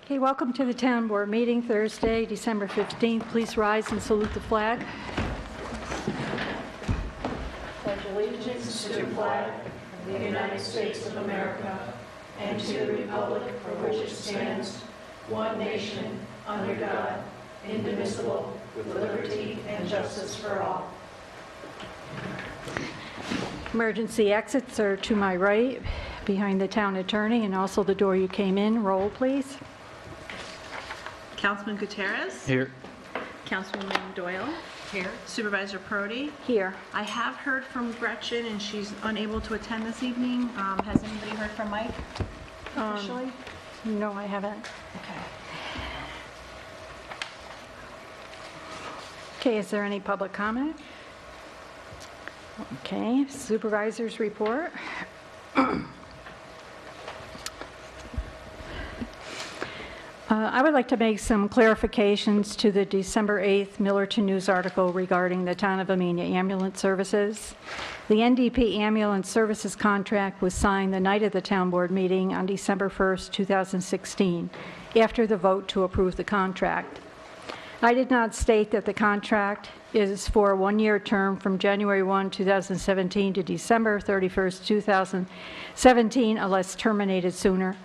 Okay, welcome to the Town Board meeting Thursday, December 15th. Please rise and salute the flag. Pledge allegiance to the flag of the United States of America and to the republic for which it stands, one nation, under God, indivisible, with liberty and justice for all. Emergency exits are to my right, behind the town attorney, and also the door you came in. Roll, please. Councilman Gutierrez. Here. Councilwoman Doyle. Here. Supervisor Prodi. Here. I have heard from Gretchen, and she's unable to attend this evening. Has anybody heard from Mike officially? No, I haven't. Okay. Okay, is there any public comment? Okay, supervisors report. I would like to make some clarifications to the December 8th Millerton News article regarding the Town of Amenia ambulance services. The NDP ambulance services contract was signed the night of the Town Board meeting on December 1st, 2016, after the vote to approve the contract. I did not state that the contract is for a one-year term from January 1, 2017 to December 31st, 2017, unless terminated sooner.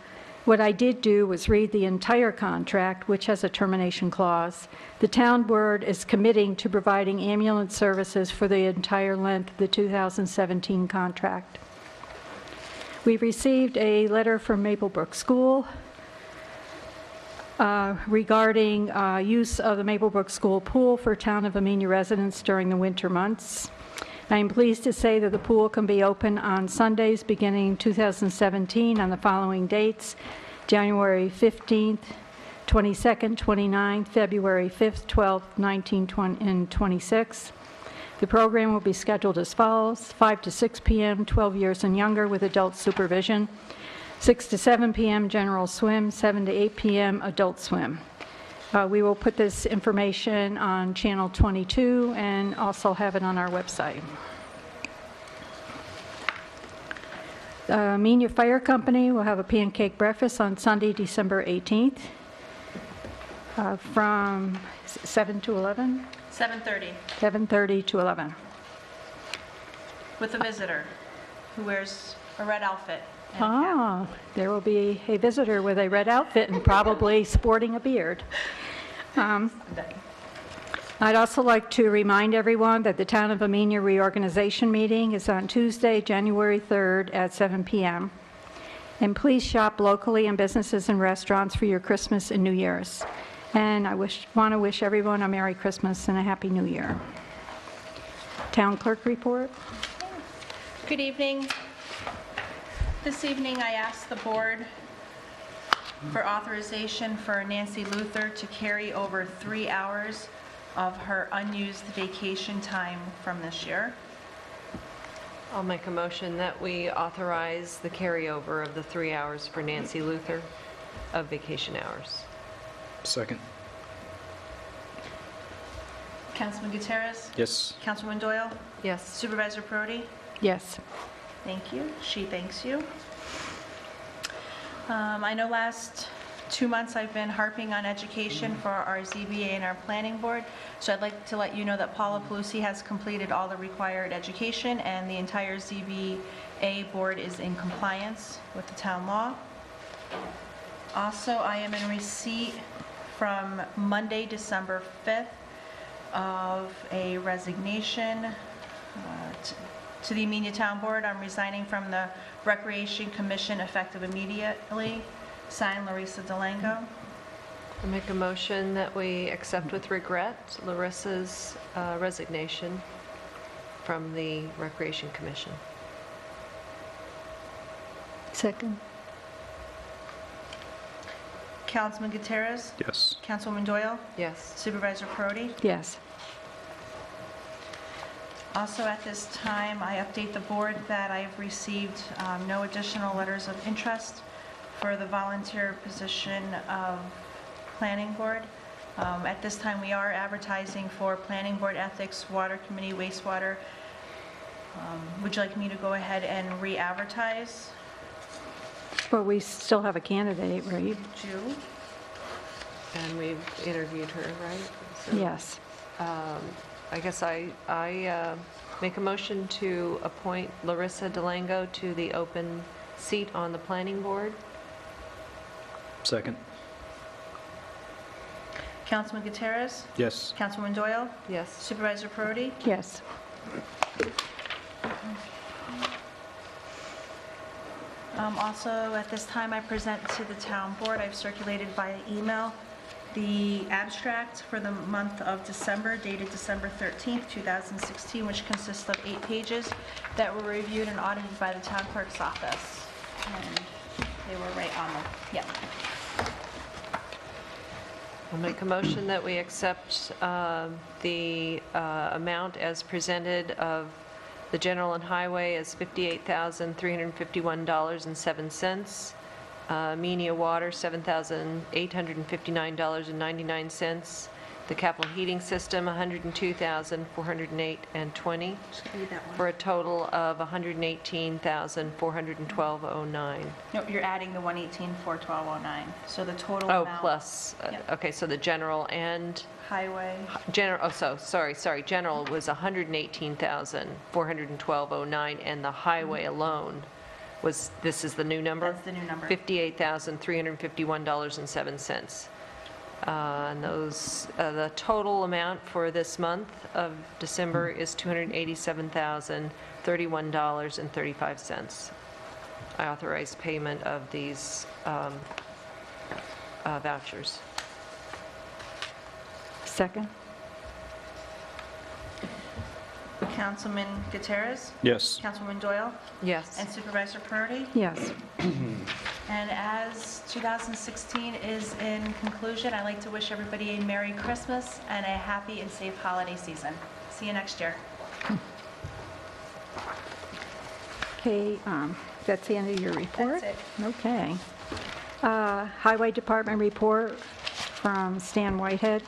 What I did do was read the entire contract, which has a termination clause. The Town Board is committing to providing ambulance services for the entire length of the 2017 contract. We received a letter from Maplebrook School regarding use of the Maplebrook School pool for Town of Amenia residents during the winter months. I am pleased to say that the pool can be open on Sundays beginning 2017 on the following dates: January 15th, 22nd, 29th, February 5th, 12th, 19th, 20, and 26th. The program will be scheduled as follows: 5 to 6 p.m., 12 years and younger with adult supervision; 6 to 7 p.m. general swim; 7 to 8 p.m. adult swim. We will put this information on Channel 22 and also have it on our website. The Amenia Fire Company will have a pancake breakfast on Sunday, December 18th from 7 to 11? 7:30 7:30 to 11. with a visitor who wears a red outfit and a cap. There will be a visitor with a red outfit and probably sporting a beard. I'd also like to remind everyone that the Town of Amenia reorganization meeting is on Tuesday, January 3rd at 7 p.m. And please shop locally in businesses and restaurants for your Christmas and New Year's. And I want to wish everyone a Merry Christmas and a Happy New Year. Town Clerk report. Good evening. This evening I asked the board for authorization for Nancy Luther to carry over 3 hours of her unused vacation time from this year. I'll make a motion that we authorize the carryover of the 3 hours for Nancy Luther of vacation hours. Second. Councilman Gutierrez? Yes. Councilwoman Doyle? Yes. Supervisor Prodi? Yes. Thank you. She thanks you. I know last 2 months I've been harping on education for our ZBA and our planning board, so I'd like to let you know that Paula Pelusi has completed all the required education and the entire ZBA board is in compliance with the town law. Also, I am in receipt from Monday, December 5th of a resignation to the Amenia Town Board. I'm resigning from the Recreation Commission effective immediately. Signed, Larissa DeLango. I'll make a motion that we accept with regret Larissa's resignation from the Recreation Commission. Second. Councilman Gutierrez? Yes. Councilwoman Doyle? Yes. Supervisor Prodi? Yes. Also at this time, I update the board that I have received no additional letters of interest for the volunteer position of planning board. At this time, we are advertising for planning board ethics, water committee, wastewater. Would you like me to go ahead and re-advertise? But we still have a candidate, right? Jew? And we've interviewed her, right? So, Yes. I guess I make a motion to appoint Larissa DeLango to the open seat on the planning board. Second. Councilman Gutierrez? Yes. Councilwoman Doyle? Yes. Supervisor Perotti? Yes. Also, at this time, I present to the town board, I've circulated via email, the abstract for the month of December, dated December 13th, 2016, which consists of 8 pages that were reviewed and audited by the town clerk's office. And they were right on the, yeah. I'll make a motion that we accept the amount as presented of the general and highway as $58,351.07. Amenia Water, $7,859.99. The capital heating system, $102,408.20, for a total of $118,412.09. No, you're adding the 118,412.09. So the total Oh, amount. plus, Yeah. okay, so the general and, Highway, general, sorry, general was $118,412.09, and the highway alone was, this is the new number? that's the new number. $58,351.07. And those, the total amount for this month of December is $287,031.35. I authorize payment of these vouchers. Second. Councilman Gutierrez? Yes. Councilwoman Doyle? Yes. And Supervisor Perotti? Yes. And as 2016 is in conclusion, I'd like to wish everybody a Merry Christmas and a happy and safe holiday season. See you next year. Okay, that's the end of your report? That's it. Okay. Highway Department report from Stan Whitehead.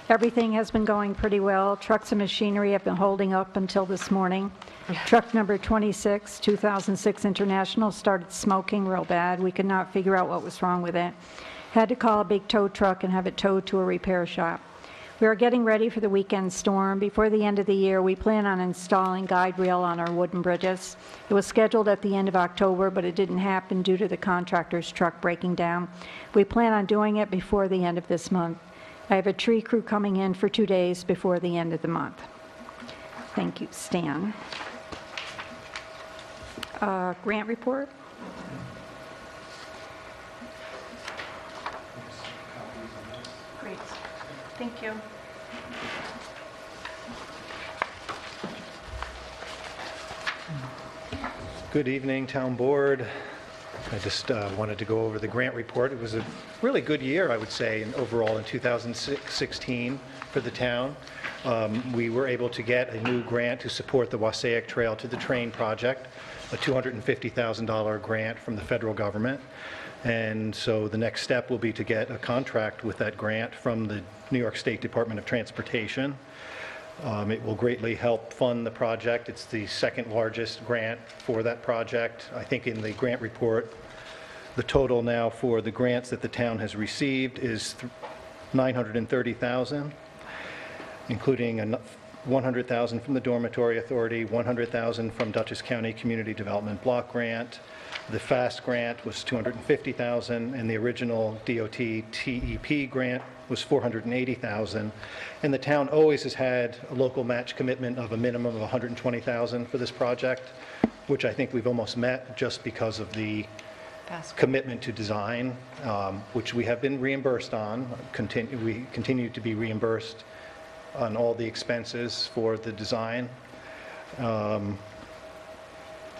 Everything has been going pretty well. Trucks and machinery have been holding up until this morning. Truck number 26, 2006 International, started smoking real bad. We could not figure out what was wrong with it. Had to call a big tow truck and have it towed to a repair shop. We are getting ready for the weekend storm. Before the end of the year, we plan on installing guide rail on our wooden bridges. It was scheduled at the end of October, but it didn't happen due to the contractor's truck breaking down. We plan on doing it before the end of this month. I have a tree crew coming in for 2 days before the end of the month. Thank you, Stan. Grant report? Great. Thank you. Good evening, Town Board. I just wanted to go over the grant report. It was a really good year, I would say, overall in 2016 for the town. We were able to get a new grant to support the Wassaic Trail to the Train project, a $250,000 grant from the federal government. And so the next step will be to get a contract with that grant from the New York State Department of Transportation. It will greatly help fund the project. It's the second largest grant for that project. I think in the grant report, the total now for the grants that the town has received is $930,000, including $100,000 from the Dormitory Authority, $100,000 from Dutchess County Community Development Block Grant. The FAST grant was $250,000, and the original DOT TEP grant was $480,000. And the town always has had a local match commitment of a minimum of $120,000 for this project, which I think we've almost met just because of the commitment to design, which we have been reimbursed on. We continue to be reimbursed on all the expenses for the design.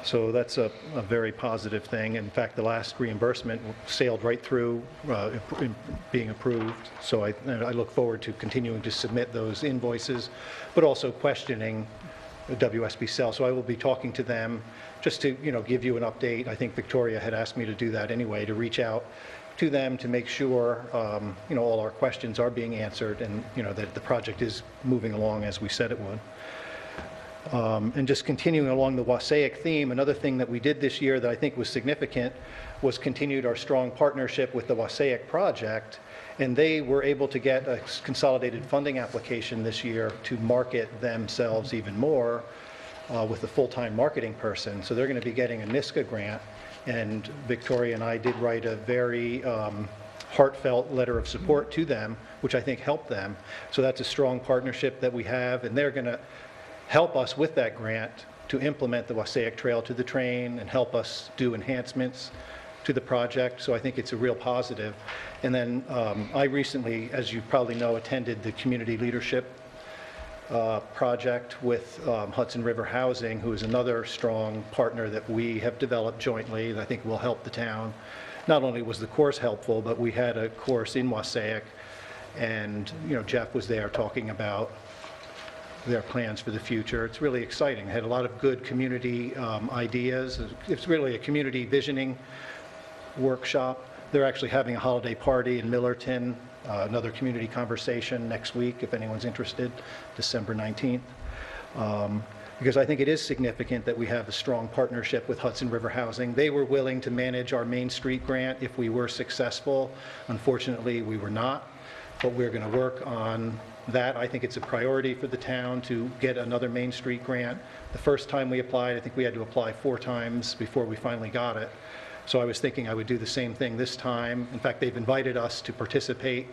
So that's a very positive thing. In fact, the last reimbursement sailed right through being approved. So I look forward to continuing to submit those invoices, but also questioning WSB Cell. So I will be talking to them just to give you an update. I think Victoria had asked me to do that anyway, to reach out to them to make sure all our questions are being answered and that the project is moving along as we said it would. And just continuing along the Wassaic theme, another thing that we did this year that I think was significant was continued our strong partnership with the Wassaic Project, and they were able to get a consolidated funding application this year to market themselves even more with a full-time marketing person. So they're going to be getting a NISCA grant, and Victoria and I did write a very heartfelt letter of support to them, which I think helped them. So that's a strong partnership that we have, and they're going to help us with that grant to implement the Wassaic Trail to the Train and help us do enhancements to the project. So I think it's a real positive. And then I recently, as you probably know, attended the community leadership project with Hudson River Housing, who is another strong partner that we have developed jointly that I think will help the town. Not only was the course helpful, but we had a course in Wassaic, and Jeff was there talking about their plans for the future. It's really exciting. Had a lot of good community ideas. It's really a community visioning workshop. They're actually having a holiday party in Millerton, another community conversation next week if anyone's interested, December 19th. Because I think it is significant that we have a strong partnership with Hudson River Housing. They were willing to manage our Main Street grant if we were successful. Unfortunately, we were not, but we're going to work on that. I think it's a priority for the town to get another Main Street grant. The first time we applied, I think we had to apply 4 times before we finally got it. So I was thinking I would do the same thing this time. In fact, they've invited us to participate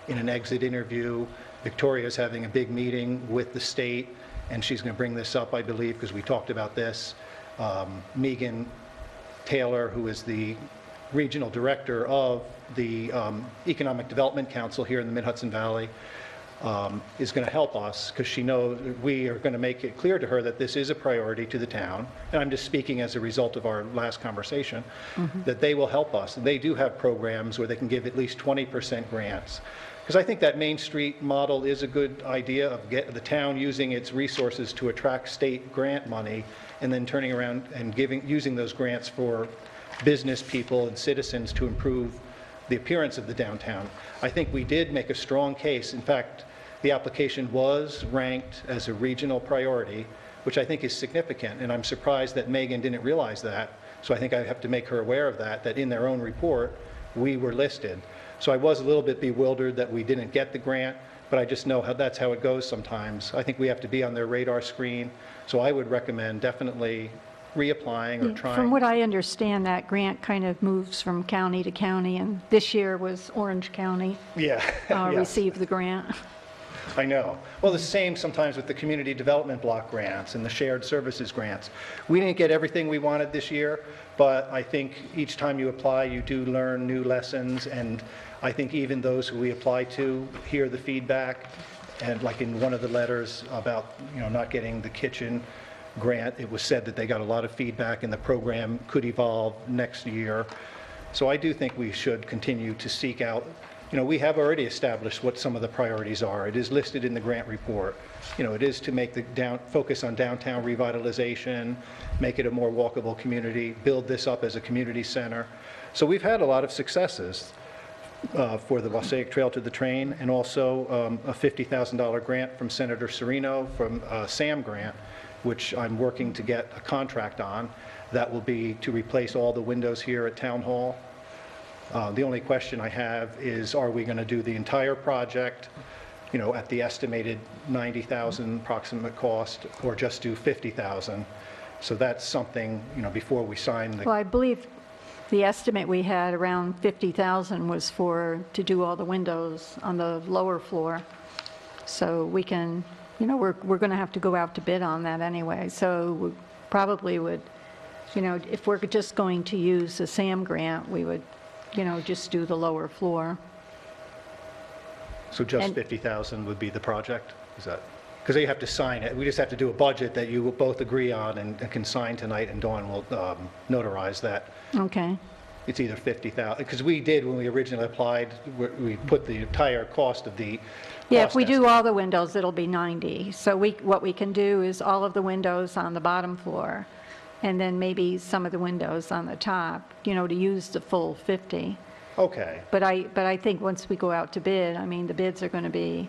in an exit interview. Victoria's having a big meeting with the state, and she's going to bring this up, I believe, because we talked about this. Megan Taylor, who is the regional director of the Economic Development Council here in the Mid-Hudson Valley, is going to help us because she knows we are going to make it clear to her that this is a priority to the town. And I'm just speaking as a result of our last conversation, that they will help us. And they do have programs where they can give at least 20% grants. Because I think that Main Street model is a good idea of the town using its resources to attract state grant money and then turning around and using those grants for business people and citizens to improve the appearance of the downtown. I think we did make a strong case. In fact, the application was ranked as a regional priority, which I think is significant, and I'm surprised that Megan didn't realize that. So I think I have to make her aware of that in their own report, we were listed. So I was a little bit bewildered that we didn't get the grant, but I just know that's how it goes sometimes. I think we have to be on their radar screen. So I would recommend definitely reapplying or trying. From what I understand, that grant kind of moves from county to county, and this year was Orange County Yeah. Yes. received the grant. I know. Well, the same sometimes with the community development block grants and the shared services grants. We didn't get everything we wanted this year, but I think each time you apply, you do learn new lessons, and I think even those who we apply to hear the feedback. And like in one of the letters about not getting the kitchen grant, it was said that they got a lot of feedback and the program could evolve next year. So I do think we should continue to seek out. We have already established what some of the priorities are. It is listed in the grant report. It is to make focus on downtown revitalization, make it a more walkable community, build this up as a community center. So we've had a lot of successes for the Wassaic Trail to the Train, and also a $50,000 grant from Senator Serino from SAM grant, which I'm working to get a contract on. That will be to replace all the windows here at Town Hall. The only question I have is, are we going to do the entire project, at the estimated $90,000 approximate cost, or just do $50,000? So that's something, before we sign the... Well, I believe the estimate we had around 50,000 was to do all the windows on the lower floor. So we can, we're going to have to go out to bid on that anyway. So we probably would, if we're just going to use the SAM grant, we would, just do the lower floor. So just 50,000 would be the project? Is that? Because they have to sign it. We just have to do a budget that you will both agree on and can sign tonight, and Dawn will notarize that. Okay. It's either 50,000, because we did when we originally applied, we put the entire cost of the Yeah, if we do all the windows, it'll be 90. So what we can do is all of the windows on the bottom floor, and then maybe some of the windows on the top, to use the full 50. Okay. But I think once we go out to bid, the bids are going to be,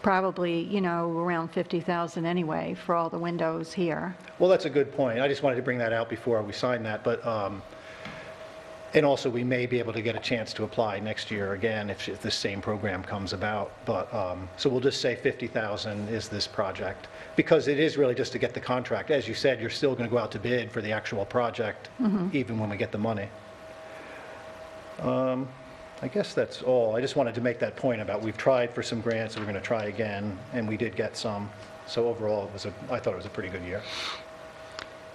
probably, you know, around 50,000 anyway for all the windows here. Well, that's a good point. I just wanted to bring that out before we sign that, but, and also we may be able to get a chance to apply next year again if the same program comes about. But, so we'll just say 50,000 is this project, because it is really just to get the contract. As you said, you're still going to go out to bid for the actual project, even when we get the money. I guess that's all. I just wanted to make that point about we've tried for some grants, we're going to try again, and we did get some. So overall, I thought it was a pretty good year.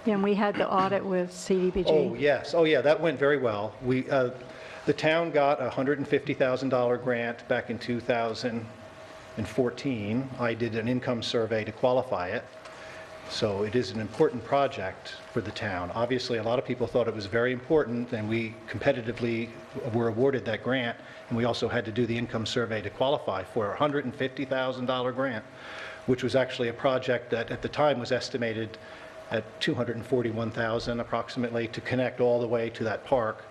And we had the audit with CDBG. Oh, yes. Oh, yeah, that went very well. The town got a $150,000 grant back in 2014. I did an income survey to qualify it. So it is an important project for the town. Obviously, a lot of people thought it was very important, and we competitively were awarded that grant, and we also had to do the income survey to qualify for a $150,000 grant, which was actually a project that at the time was estimated at $241,000 approximately to connect all the way to that park.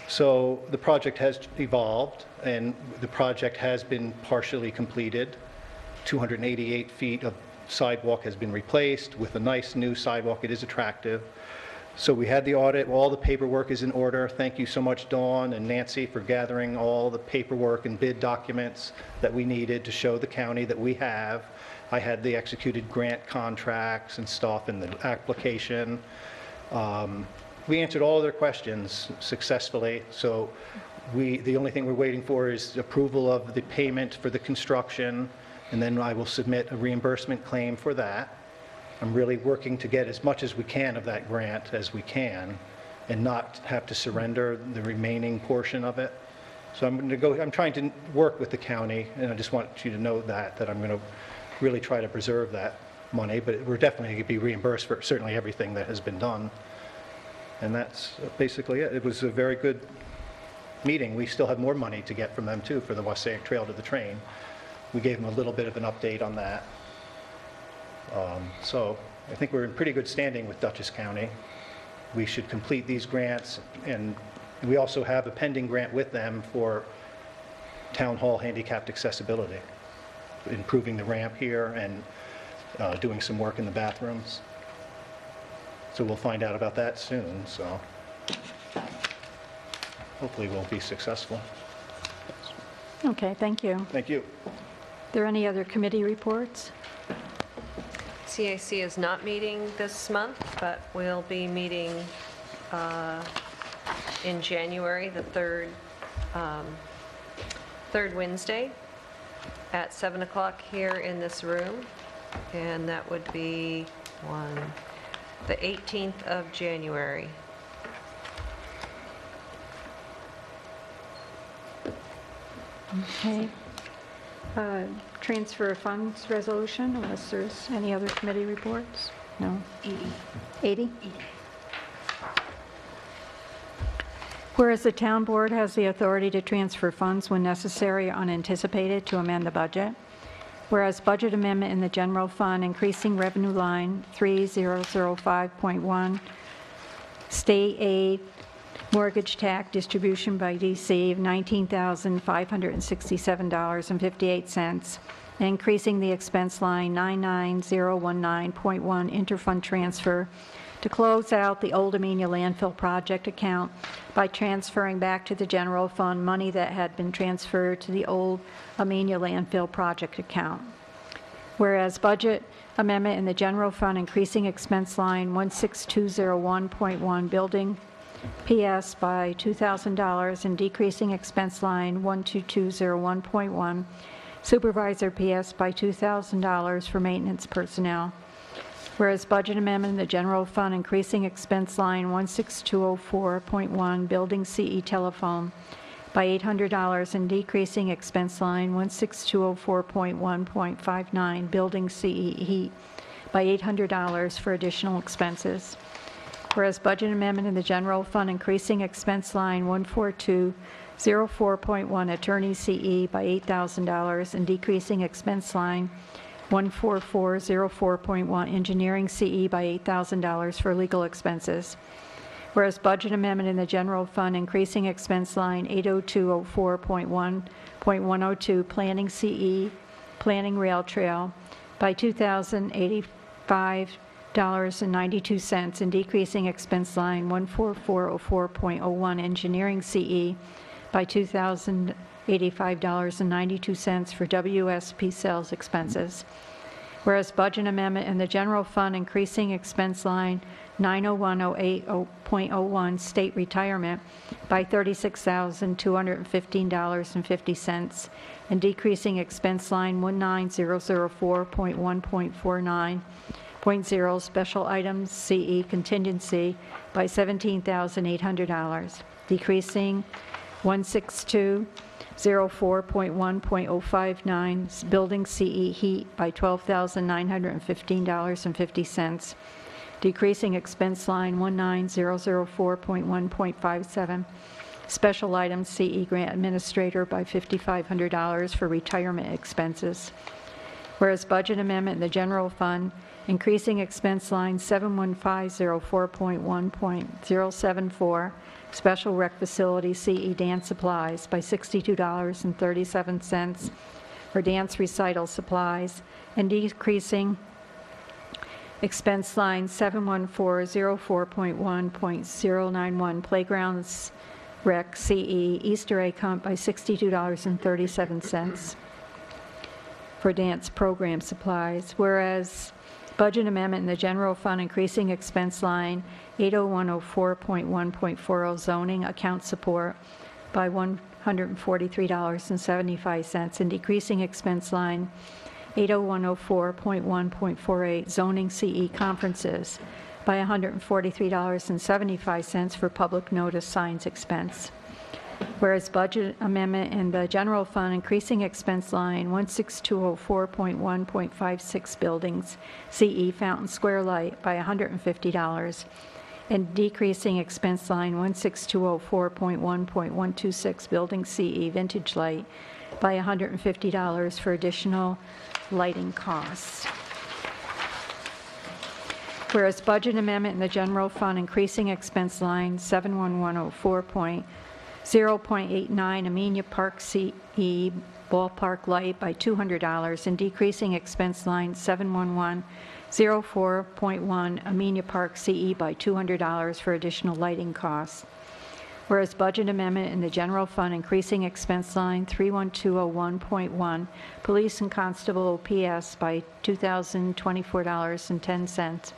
So the project has evolved, and the project has been partially completed. 288 feet of sidewalk has been replaced with a nice new sidewalk. It is attractive. So we had the audit. All the paperwork is in order. Thank you so much, Dawn and Nancy, for gathering all the paperwork and bid documents that we needed to show the county that we have. I had the executed grant contracts and stuff in the application. We answered all of their questions successfully. So the only thing we're waiting for is approval of the payment for the construction, and then I will submit a reimbursement claim for that. I'm really working to get as much as we can of that grant as we can and not have to surrender the remaining portion of it. So I'm trying to work with the county, and I just want you to know that I'm going to really try to preserve that money, but we're definitely going to be reimbursed for certainly everything that has been done. And that's basically it. It was a very good meeting. We still have more money to get from them too for the Wassaic Trail to the train. We gave them a little bit of an update on that. So I think we're in pretty good standing with Dutchess County. We should complete these grants, and we also have a pending grant with them for town hall handicapped accessibility, improving the ramp here and doing some work in the bathrooms. So we'll find out about that soon, so hopefully we'll be successful. Okay, thank you. Thank you. Are there any other committee reports? CAC is not meeting this month, but we'll be meeting in January, the third Wednesday at 7 o'clock here in this room, and that would be the 18th of January. Okay. Transfer of funds resolution, unless there's any other committee reports? No? 80? Whereas the town board has the authority to transfer funds when necessary or unanticipated to amend the budget. Whereas budget amendment in the general fund increasing revenue line 3005.1, state aid, mortgage tax distribution by DC of $19,567.58, and increasing the expense line 99019.1 interfund transfer to close out the old Amenia landfill project account by transferring back to the general fund money that had been transferred to the old Amenia landfill project account. Whereas budget amendment in the general fund increasing expense line 16201.1 building PS by $2,000 and decreasing expense line 12201.1 supervisor PS by $2,000 for maintenance personnel. Whereas budget amendment in the general fund increasing expense line 16204.1 building CE telephone by $800 and decreasing expense line 16204.1.59 building CE heat by $800 for additional expenses. Whereas budget amendment in the general fund increasing expense line 14204.1 attorney CE by $8,000 and decreasing expense line 14404.1 engineering CE by $8,000 for legal expenses. Whereas budget amendment in the general fund increasing expense line 80204.1.102 planning CE Planning Rail Trail by $2,085.92 and decreasing expense line 14404.01 Engineering CE by $2,085.92 for WSP sales expenses. Whereas budget amendment in the general fund increasing expense line 90108.01 state retirement by $36,215.50 and decreasing expense line 19004.1.49.0 special items CE contingency by $17,800, decreasing 16204.1.059 building CE heat by $12,915.50, decreasing expense line 19004.1.57 special items CE grant administrator by $5,500 for retirement expenses. Whereas budget amendment in the general fund increasing expense line 71504.1.074 special rec facility CE dance supplies by $62.37 for dance recital supplies and decreasing expense line 71404.1.091 playgrounds rec CE Easter egg hunt by $62.37 for dance program supplies. Whereas budget amendment in the general fund increasing expense line 80104.1.40 zoning account support by $143.75 and decreasing expense line 80104.1.48 zoning CE conferences by $143.75 for public notice signs expense. Whereas budget amendment in the general fund increasing expense line 16204.1.56 buildings CE Fountain Square Light by $150 and decreasing expense line 16204.1.126 building CE Vintage Light by $150 for additional lighting costs. Whereas budget amendment in the general fund increasing expense line 71104.0.89 Amenia Park CE Ballpark Light by $200 and decreasing expense line 71104.1 Amenia Park CE by $200 for additional lighting costs. Whereas budget amendment in the general fund increasing expense line 31201.1 Police and Constable OPS by $2,024.10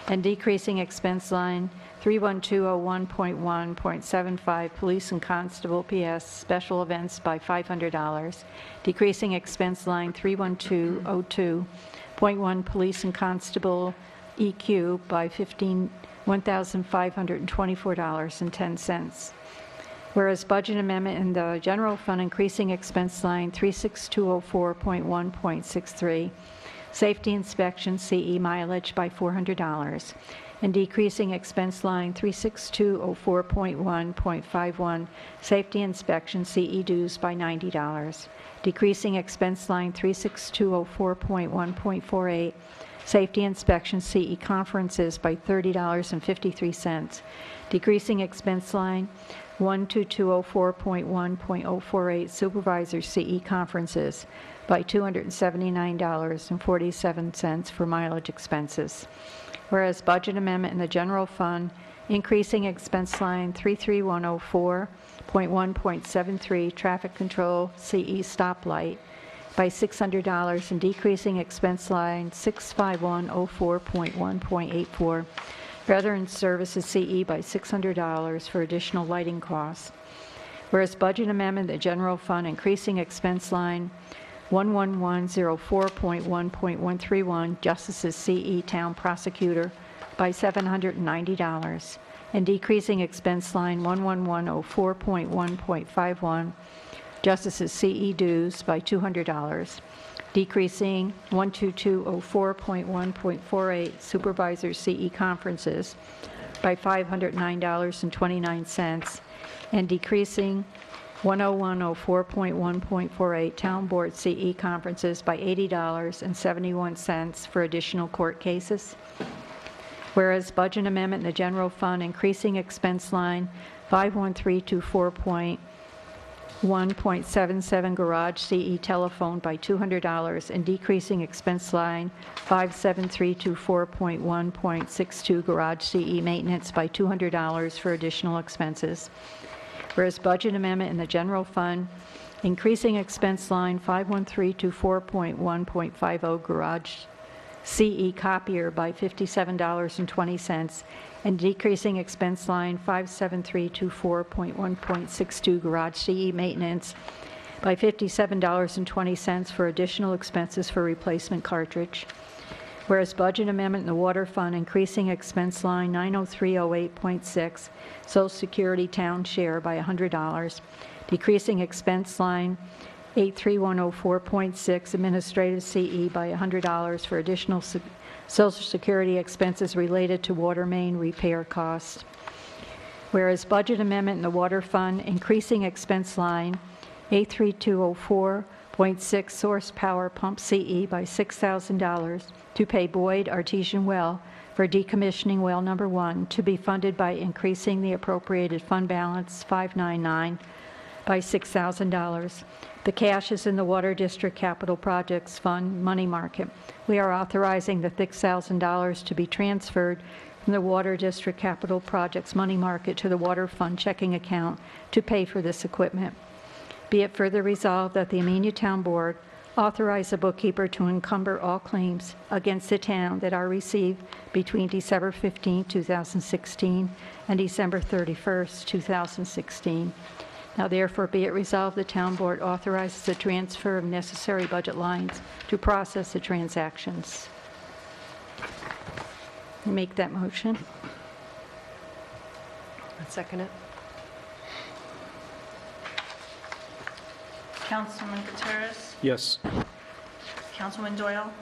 and decreasing expense line 31201.1.75 Police and Constable PS Special Events by $500, decreasing expense line 31202.1 Police and Constable EQ by $1,524.10. Whereas budget amendment in the general fund increasing expense line 36204.1.63 Safety inspection CE mileage by $400 and decreasing expense line 36204.1.51 Safety inspection CE dues by $90, decreasing expense line 36204.1.48 Safety inspection CE conferences by $30.53, decreasing expense line 12204.1.048 Supervisor CE conferences by $279.47 for mileage expenses. Whereas budget amendment in the general fund increasing expense line 33104.1.73 Traffic control CE stoplight by $600 and decreasing expense line 65104.1.84 Veteran Services CE by $600 for additional lighting costs. Whereas budget amendment, the general fund increasing expense line 11104.1.131 Justices CE Town Prosecutor by $790 and decreasing expense line 11104.1.51 Justices CE dues by $200, decreasing 12204.1.48 Supervisors CE conferences by $509.29 and decreasing 10104.1.48 Town Board CE conferences by $80.71 for additional court cases. Whereas budget amendment in the general fund increasing expense line 51324.0 1.77 garage CE telephone by $200 and decreasing expense line 57324.1.62 garage CE maintenance by $200 for additional expenses. Whereas budget amendment in the general fund, increasing expense line 51324.1.50 garage CE copier by $57.20 and decreasing expense line 57324.1.62 garage CE maintenance by $57.20 for additional expenses for replacement cartridge. Whereas budget amendment in the water fund, increasing expense line 90308.6 Social Security town share by $100, decreasing expense line 83104.6 administrative CE by $100 for additional Social Security expenses related to water main repair costs. Whereas budget amendment in the water fund, increasing expense line 83204.6 source power pump CE by $6,000 to pay Boyd Artesian Well for decommissioning well number 1 to be funded by increasing the appropriated fund balance 599 by $6,000. The cash is in the Water District Capital Projects Fund money market. We are authorizing the $6,000 to be transferred from the Water District Capital Projects money market to the Water Fund checking account to pay for this equipment. Be it further resolved that the Amenia Town Board authorize the bookkeeper to encumber all claims against the town that are received between December 15, 2016 and December 31, 2016. Now therefore be it resolved, the town board authorizes the transfer of necessary budget lines to process the transactions. Make that motion. I'd second it. Councilman Gutierrez, Yes. Councilman Doyle,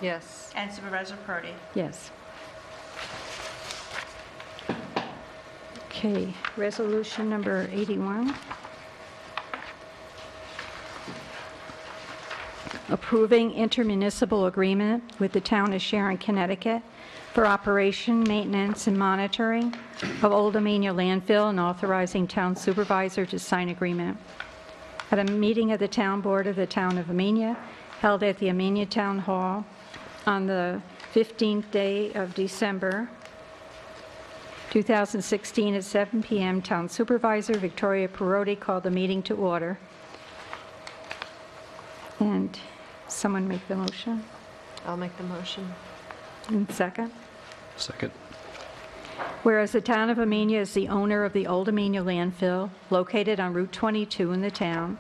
Yes. and Supervisor Purdy. Yes. Okay, resolution number 81. Approving intermunicipal agreement with the town of Sharon, Connecticut for operation, maintenance, and monitoring of Old Amenia landfill and authorizing town supervisor to sign agreement. At a meeting of the town board of the town of Amenia held at the Amenia Town Hall on the 15th day of December 2016 at 7 p.m., Town Supervisor Victoria Perotti called the meeting to order. And someone make the motion. I'll make the motion. And second. Second. Whereas the town of Amenia is the owner of the Old Amenia landfill located on Route 22 in the town,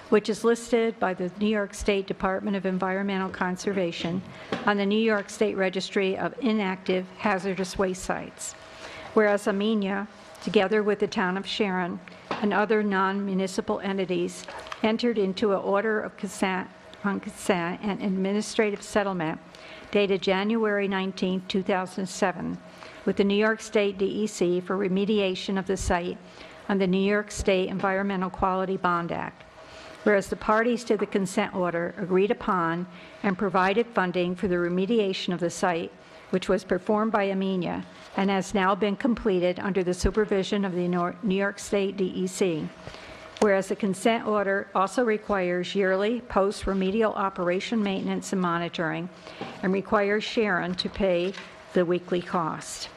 which is listed by the New York State Department of Environmental Conservation on the New York State Registry of Inactive Hazardous Waste Sites. Whereas Amenia, together with the town of Sharon and other non-municipal entities, entered into an order of consent and administrative settlement dated January 19, 2007, with the New York State DEC for remediation of the site on the New York State Environmental Quality Bond Act. Whereas the parties to the consent order agreed upon and provided funding for the remediation of the site, which was performed by Amenia and has now been completed under the supervision of the New York State DEC. Whereas the consent order also requires yearly post-remedial operation maintenance and monitoring and requires Sharon to pay the weekly cost.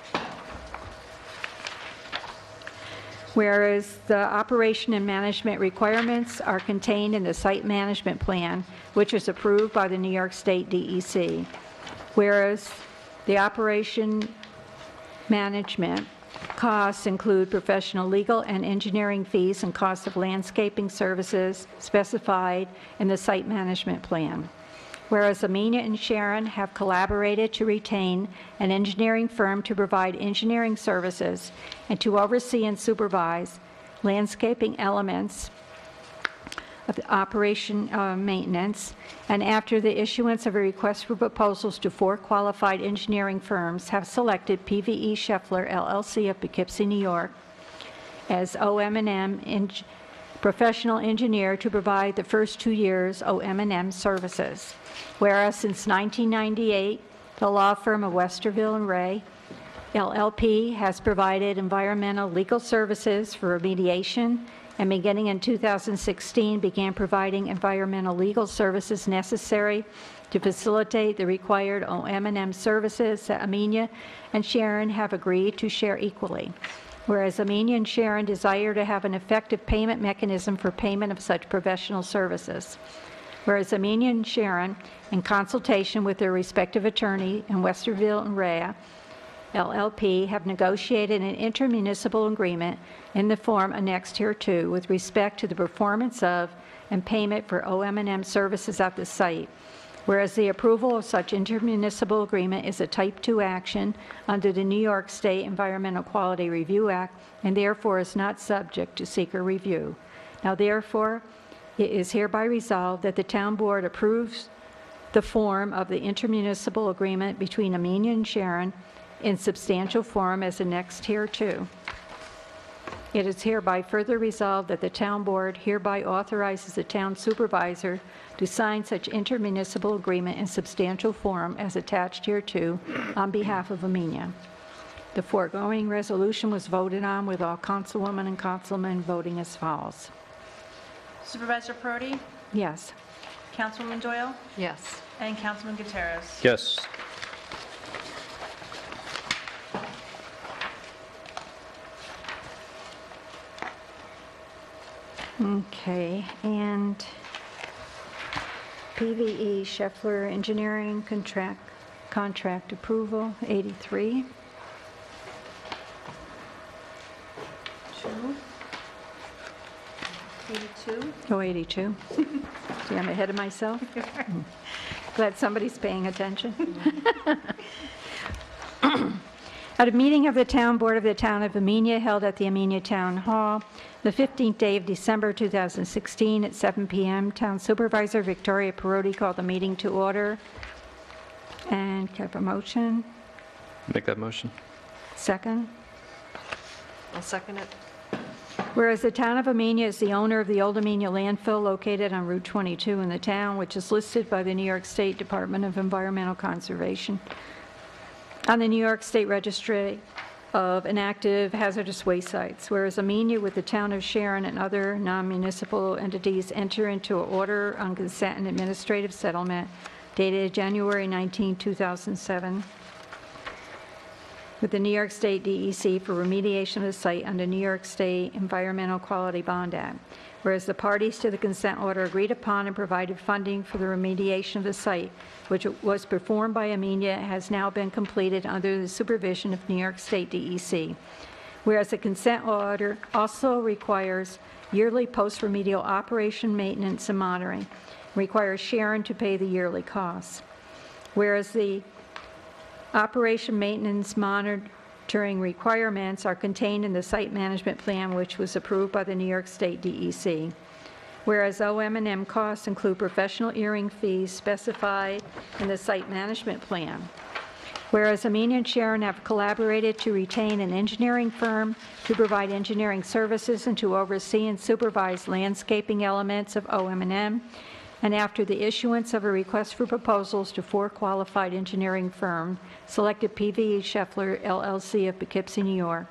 Whereas the operation and management requirements are contained in the site management plan, which was approved by the New York State DEC. Whereas the operation management costs include professional legal and engineering fees and costs of landscaping services specified in the site management plan. Whereas Amenia and Sharon have collaborated to retain an engineering firm to provide engineering services and to oversee and supervise landscaping elements of the operation maintenance, and after the issuance of a request for proposals to 4 qualified engineering firms, have selected PVE Scheffler LLC of Poughkeepsie, New York, as OM&M professional engineer to provide the first 2 years OM&M services. Whereas since 1998, the law firm of Westerville and Ray LLP has provided environmental legal services for remediation and beginning in 2016 began providing environmental legal services necessary to facilitate the required OM&M services that Amenia and Sharon have agreed to share equally. Whereas Amenia and Sharon desire to have an effective payment mechanism for payment of such professional services. Whereas Amenia and Sharon, in consultation with their respective attorney in Westerville and Rhea, LLP, have negotiated an intermunicipal agreement in the form annexed hereto with respect to the performance of and payment for OM&M services at the site. Whereas the approval of such intermunicipal agreement is a Type 2 action under the New York State Environmental Quality Review Act and therefore is not subject to seeker review. Now therefore, it is hereby resolved that the town board approves the form of the intermunicipal agreement between Amenia and Sharon in substantial form as annexed hereto. It is hereby further resolved that the town board hereby authorizes the town supervisor to sign such intermunicipal agreement in substantial form as attached hereto on behalf of Amenia. The foregoing resolution was voted on with all councilwomen and councilmen voting as follows. Supervisor Perotti, Yes. Councilwoman Doyle, Yes. and Councilman Gutierrez. Yes. Okay, and PVE Scheffler Engineering contract approval, 83. 82. Oh, 82. See, I'm ahead of myself. Glad somebody's paying attention. At a meeting of the Town Board of the Town of Amenia held at the Amenia Town Hall, the 15th day of December 2016 at 7 p.m., Town Supervisor Victoria Perotti called the meeting to order. And can I have a motion? Make that motion. Second? I'll second it. Whereas the town of Amenia is the owner of the old Amenia landfill located on Route 22 in the town, which is listed by the New York State Department of Environmental Conservation on the New York State Registry of Inactive Hazardous Waste Sites. Whereas Amenia with the town of Sharon and other non-municipal entities enter into an order on consent and administrative settlement dated January 19, 2007. With the New York State DEC for remediation of the site under New York State Environmental Quality Bond Act. Whereas the parties to the consent order agreed upon and provided funding for the remediation of the site, which was performed by Amenia, has now been completed under the supervision of New York State DEC. Whereas the consent order also requires yearly post-remedial operation, maintenance, and monitoring, requires Sharon to pay the yearly costs. Whereas the operation, maintenance, monitoring requirements are contained in the site management plan, which was approved by the New York State DEC. Whereas OM&M costs include professional hearing fees specified in the site management plan. Whereas Amenia and Sharon have collaborated to retain an engineering firm to provide engineering services and to oversee and supervise landscaping elements of OM&M. And after the issuance of a request for proposals to 4 qualified engineering firms, selected PVE Scheffler LLC of Poughkeepsie, New York,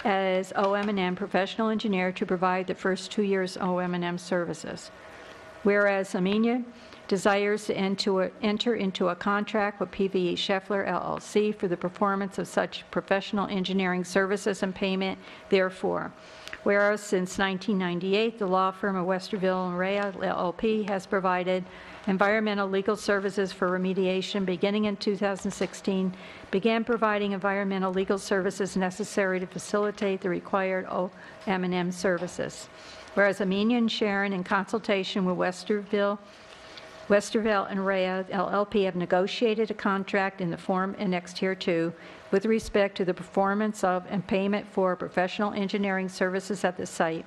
as OM&M professional engineer to provide the first 2 years OM&M services. Whereas Amenia desires to enter into a contract with PVE Scheffler LLC for the performance of such professional engineering services and payment therefore. Whereas since 1998, the law firm of Westerville and Rhea LLP has provided environmental legal services for remediation beginning in 2016, began providing environmental legal services necessary to facilitate the required OM&M services. Whereas Amenia and Sharon, in consultation with Westerville and Rhea LLP, have negotiated a contract in the form annexed hereto with respect to the performance of and payment for professional engineering services at the site.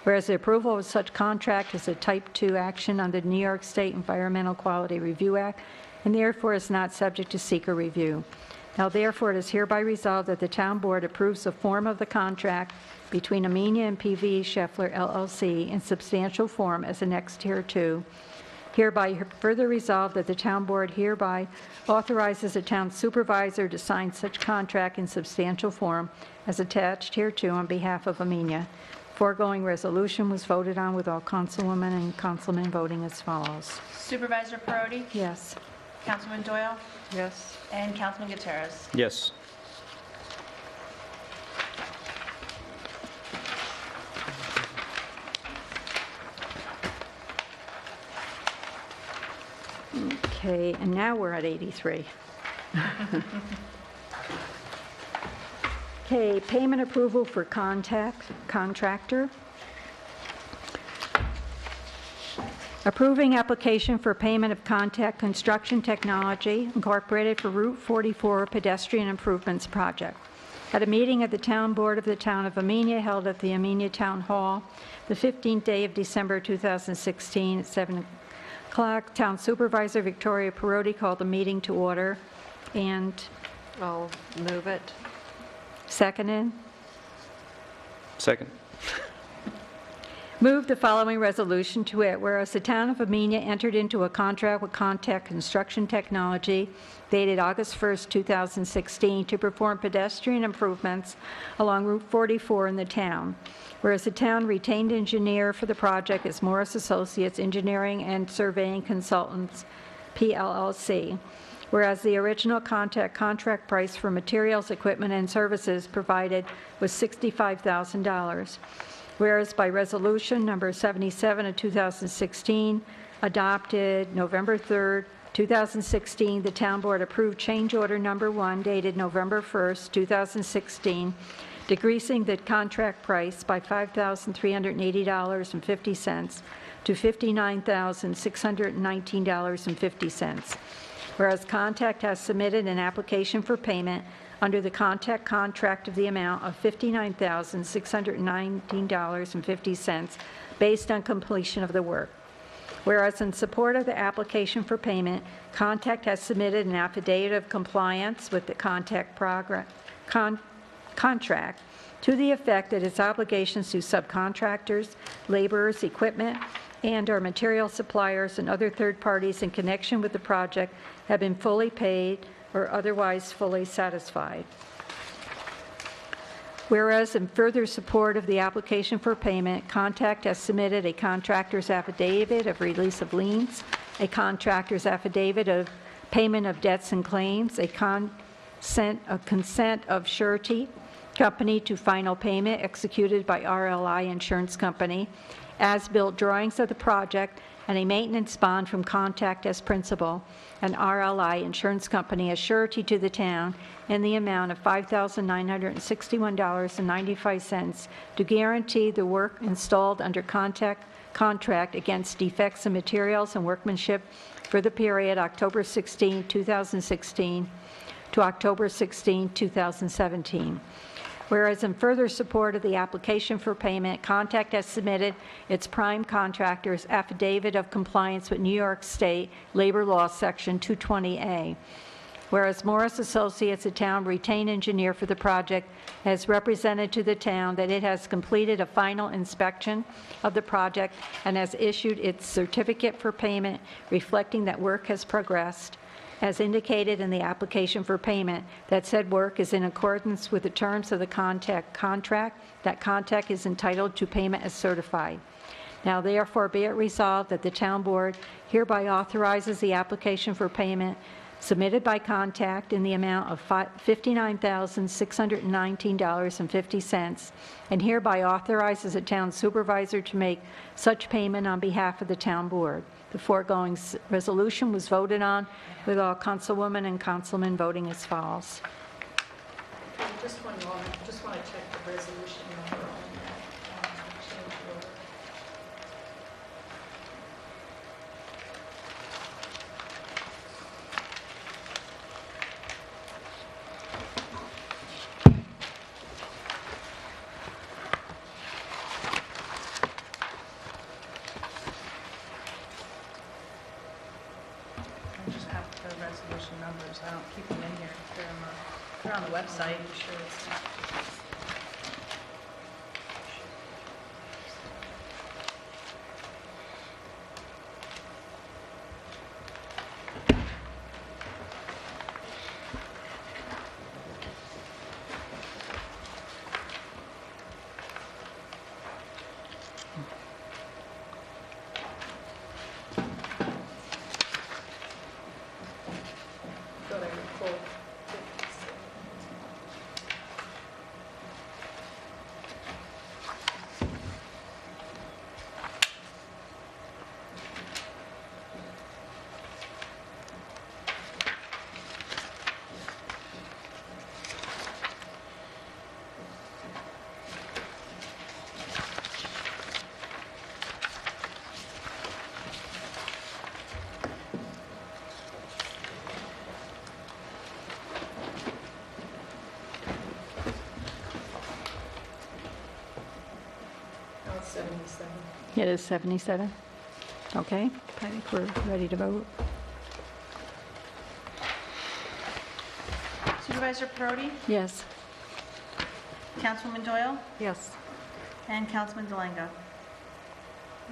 Whereas the approval of such contract is a Type 2 action under the New York State Environmental Quality Review Act and therefore is not subject to seeker review. Now therefore it is hereby resolved that the town board approves the form of the contract between Amenia and PVE Scheffler LLC in substantial form as annexed hereto. Hereby further resolved that the town board hereby authorizes the town supervisor to sign such contract in substantial form as attached hereto on behalf of Amenia. Foregoing resolution was voted on with all councilwomen and councilmen voting as follows. Supervisor Perotti, Yes. Councilman Doyle, Yes. and Councilman Gutierrez. Yes. Okay, and now we're at 83. Okay, payment approval for contractor. Approving application for payment of Contact Construction Technology Incorporated for Route 44 Pedestrian Improvements Project. At a meeting of the Town Board of the Town of Amenia held at the Amenia Town Hall, the 15th day of December 2016 at 7 o'clock, Town Supervisor Victoria Perotti called the meeting to order and I'll move it. seconded. Second. Move the following resolution to it, whereas the Town of Amenia entered into a contract with Contact Construction Technology dated August 1st, 2016, to perform pedestrian improvements along Route 44 in the town. Whereas the town retained engineer for the project is Morris Associates Engineering and Surveying Consultants, PLLC. Whereas the original contract price for materials, equipment, and services provided was $65,000. Whereas by resolution number 77 of 2016, adopted November 3rd, 2016, the town board approved change order number 1 dated November 1st, 2016, decreasing the contract price by $5,380.50 to $59,619.50. Whereas Contact has submitted an application for payment under the Contact contract of the amount of $59,619.50 based on completion of the work. Whereas in support of the application for payment, Contact has submitted an affidavit of compliance with the Contact contract to the effect that its obligations to subcontractors, laborers, equipment, and/or material suppliers and other third parties in connection with the project have been fully paid or otherwise fully satisfied. Whereas in further support of the application for payment, Contact has submitted a contractor's affidavit of release of liens, a contractor's affidavit of payment of debts and claims, a consent of surety company to final payment executed by RLI Insurance Company, as-built drawings of the project, and a maintenance bond from Contact as principal, and RLI Insurance Company as surety to the town in the amount of $5,961.95 to guarantee the work installed under contract against defects in materials and workmanship for the period October 16, 2016 to October 16, 2017. Whereas in further support of the application for payment, Contact has submitted its prime contractor's affidavit of compliance with New York State Labor Law Section 220A. Whereas Morris Associates, a town retained engineer for the project, has represented to the town that it has completed a final inspection of the project and has issued its certificate for payment reflecting that work has progressed, as indicated in the application for payment, that said work is in accordance with the terms of the Contact contract, that Contact is entitled to payment as certified. Now therefore be it resolved that the town board hereby authorizes the application for payment submitted by Contact in the amount of $59,619.50 and hereby authorizes the town supervisor to make such payment on behalf of the town board. The foregoing resolution was voted on with all councilwomen and councilmen voting as follows. Just one moment, just want to check the resolution number on that change order. I just have the resolution numbers. I don't keep them in here. They're on the website. I'm sure it's not. 77. It is 77. Okay, I think we're ready to vote. Supervisor Perotti, Yes. Councilwoman Doyle, Yes. and Councilman Delenga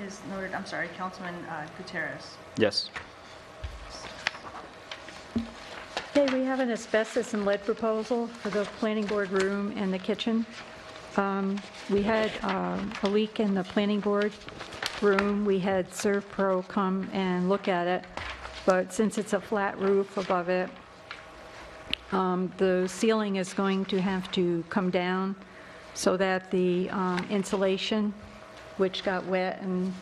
is noted, I'm sorry, Councilman Gutierrez. Yes. Okay, we have an asbestos and lead proposal for the planning board room and the kitchen. We had a leak in the planning board room. We had ServPro come and look at it, but since it's a flat roof above it, the ceiling is going to have to come down so that the insulation, which got wet and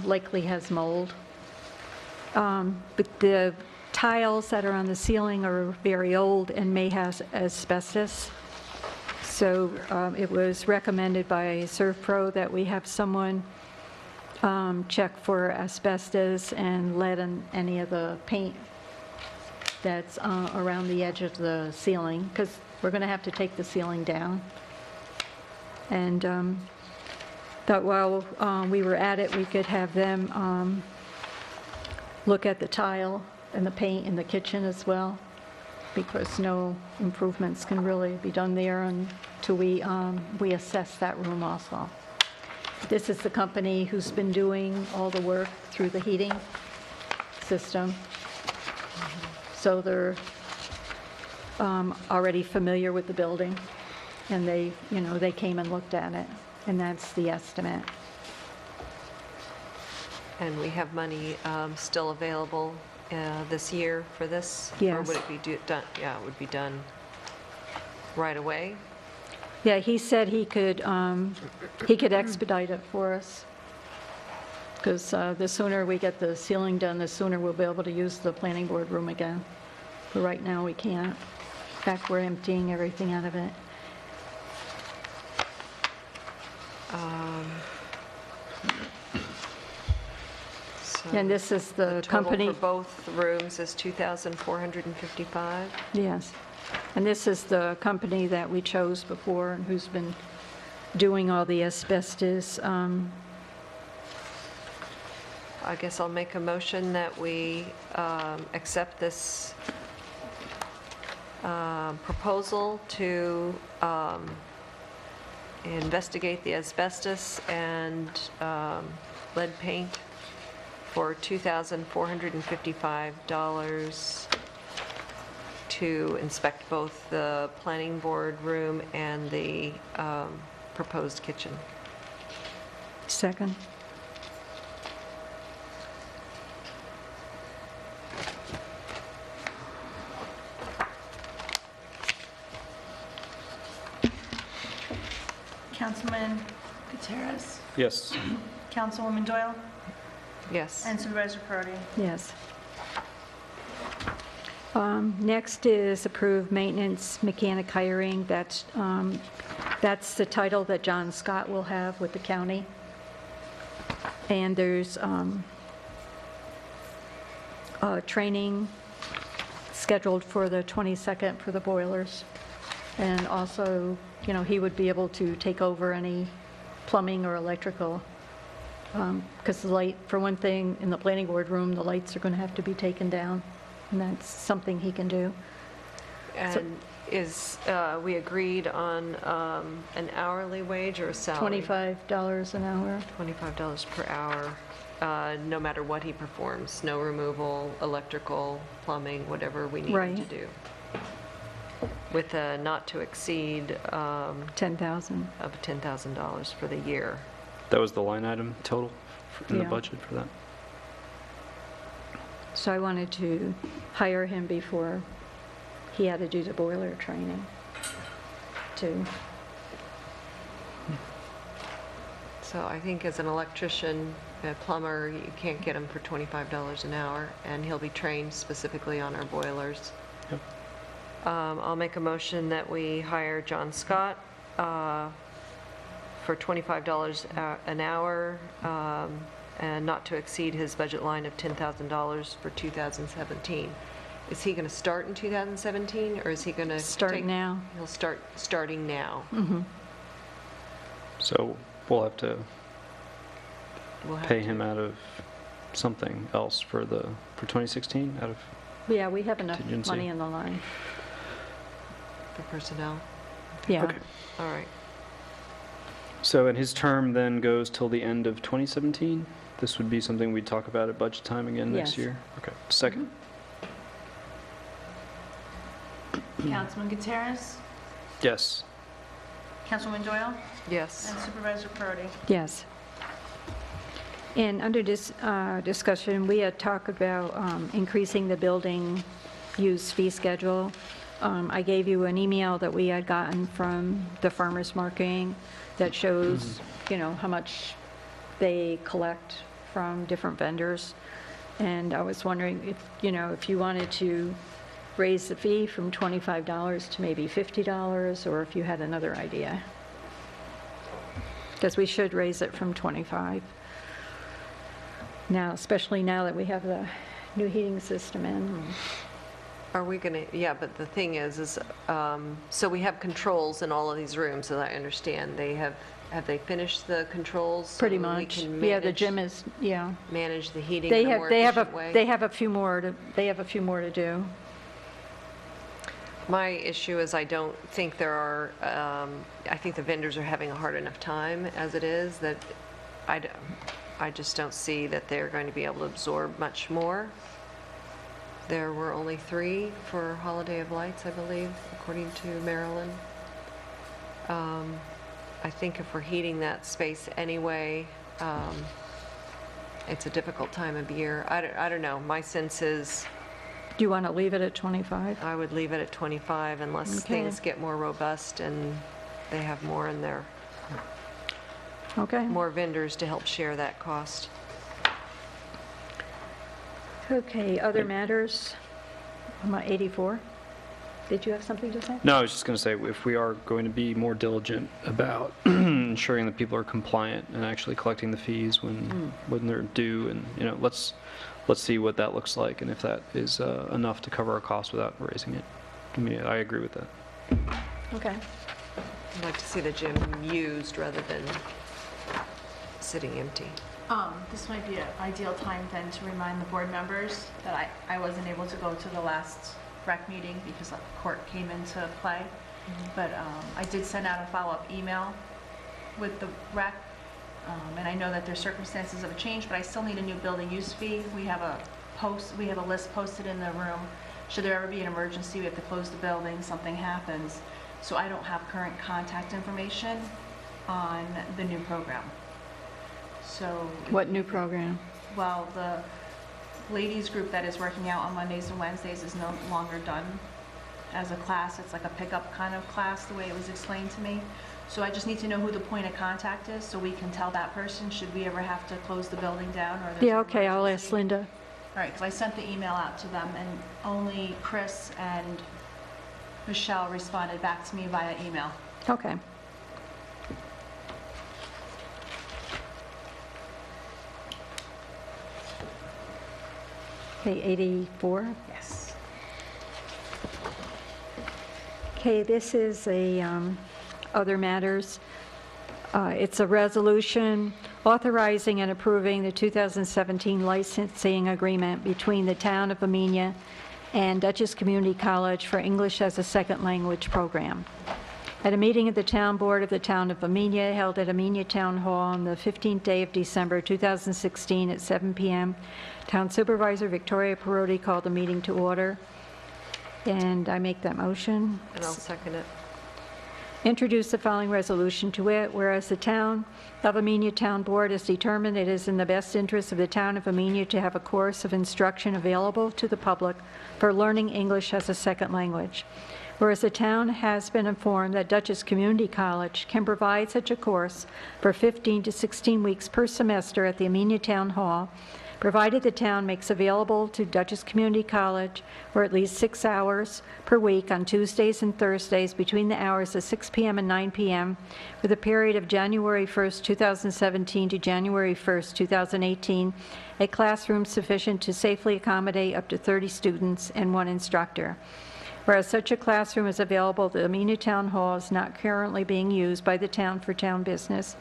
likely has mold, but the tiles that are on the ceiling are very old and may have asbestos. So it was recommended by ServPro that we have someone check for asbestos and lead in any of the paint that's around the edge of the ceiling, because we're going to have to take the ceiling down. And thought while we were at it, we could have them look at the tile and the paint in the kitchen as well, because no improvements can really be done there until we assess that room also. This is the company who's been doing all the work through the heating system. So they're already familiar with the building, and they came and looked at it, and that's the estimate. And we have money still available this year for this? Or Yes. would it be done, yeah, it would be done right away? Yeah, he said he could expedite it for us, because the sooner we get the ceiling done, the sooner we'll be able to use the planning board room again. But right now, we can't. In fact, we're emptying everything out of it. So And this is the company. total for both rooms is $2,455? Yes. And this is the company that we chose before and who's been doing all the asbestos. I guess I'll make a motion that we accept this proposal to investigate the asbestos and lead paint for $2,455 to inspect both the planning board room and the proposed kitchen. Second. Councilman Gutierrez, Yes. Councilwoman Doyle, Yes. and Supervisor Perotti. Yes. Next is approved maintenance mechanic hiring. That's the title that John Scott will have with the county. And there's training scheduled for the 22nd for the boilers. And also, he would be able to take over any plumbing or electrical. Because the light, for one thing, in the planning board room, the lights are going to have to be taken down. And that's something he can do. And we agreed on an hourly wage or a salary? $25 an hour. $25 per hour, no matter what he performs, snow removal, electrical, plumbing, whatever we need him to Right. do. With a not to exceed $10,000. of $10,000 for the year. That was the line item total in the Yeah. budget for that? So I wanted to hire him before he had to do the boiler training, too. So I think as an electrician, a plumber, you can't get him for $25 an hour, and he'll be trained specifically on our boilers. Yep. I'll make a motion that we hire John Scott for $25 an hour, and not to exceed his budget line of $10,000 for 2017. Is he going to start in 2017, or is he going to Start now. He'll start starting now. So we'll have to we'll have pay to- him out of something else for 2016, out of, Yeah, we have enough Contingency. money in the line. For personnel? Yeah. okay. All right. So, and his term then goes till the end of 2017? This would be something we'd talk about at budget time again next Yes. year? Okay. Second? Councilman Gutierrez, Yes. Councilwoman Doyle, Yes. and Supervisor Perotti. Yes. And under this discussion, we had talked about increasing the building use fee schedule. I gave you an email that we had gotten from the farmers market that shows, how much they collect from different vendors. And I was wondering if you wanted to raise the fee from $25 to maybe $50, or if you had another idea. Because we should raise it from 25. Now, especially now that we have the new heating system in. Are we going to, yeah, but the thing is, so we have controls in all of these rooms, as I understand. Have they finished the controls? so Pretty we much. can Yeah, the manage- gym is, yeah. Manage the heating They in a have, more they have, efficient way? they have a few more to do. My issue is I don't think there are, I think the vendors are having a hard enough time as it is, that I just don't see that they're going to be able to absorb much more. There were only 3 for Holiday of Lights, I believe, according to Marilyn. I think if we're heating that space anyway, it's a difficult time of year. I don't know. My sense is Do you want to leave it at 25? I would leave it at 25 unless Okay. things get more robust and they have more in there, Okay. more vendors to help share that cost. Okay, other matters? I'm at 84. Did you have something to say? No, I was just going to say, if we are going to be more diligent about ensuring that people are compliant and actually collecting the fees when they're due, and, let's see what that looks like, and if that is enough to cover our costs without raising it. I mean, I agree with that. Okay. I'd like to see the gym used rather than sitting empty. This might be an ideal time then to remind the board members that I wasn't able to go to the last rec meeting because the court came into play. But I did send out a follow-up email with the rec, and I know that their circumstances have changed, but I still need a new building use fee. We have a list posted in the room. Should there ever be an emergency, we have to close the building, something happens. So I don't have current contact information on the new program. So, What new program? well, the ladies group that is working out on Mondays and Wednesdays is no longer done as a class. It's like a pickup kind of class, the way it was explained to me. So I just need to know who the point of contact is so we can tell that person, should we ever have to close the building down or there's Yeah, an okay, I'll emergency. ask Linda. All right, because I sent the email out to them and only Chris and Michelle responded back to me via email. Okay. Okay, 84. Yes. Okay, this is other matters. It's a resolution authorizing and approving the 2017 licensing agreement between the Town of Amenia and Dutchess Community College for English as a Second Language program. At a meeting of the Town Board of the Town of Amenia held at Amenia Town Hall on the 15th day of December 2016 at 7 p.m., Town Supervisor Victoria Perotti called the meeting to order. And I make that motion. And I'll second it. Introduce the following resolution to wit, whereas the Town of Amenia Town Board has determined it is in the best interest of the Town of Amenia to have a course of instruction available to the public for learning English as a second language. Whereas the town has been informed that Dutchess Community College can provide such a course for 15 to 16 weeks per semester at the Amenia Town Hall, provided the town makes available to Dutchess Community College for at least 6 hours per week on Tuesdays and Thursdays between the hours of 6 p.m. and 9 p.m. for the period of January 1st, 2017 to January 1st, 2018, a classroom sufficient to safely accommodate up to 30 students and 1 instructor. Whereas such a classroom is available at the Amenia Town Hall is not currently being used by the town for town business.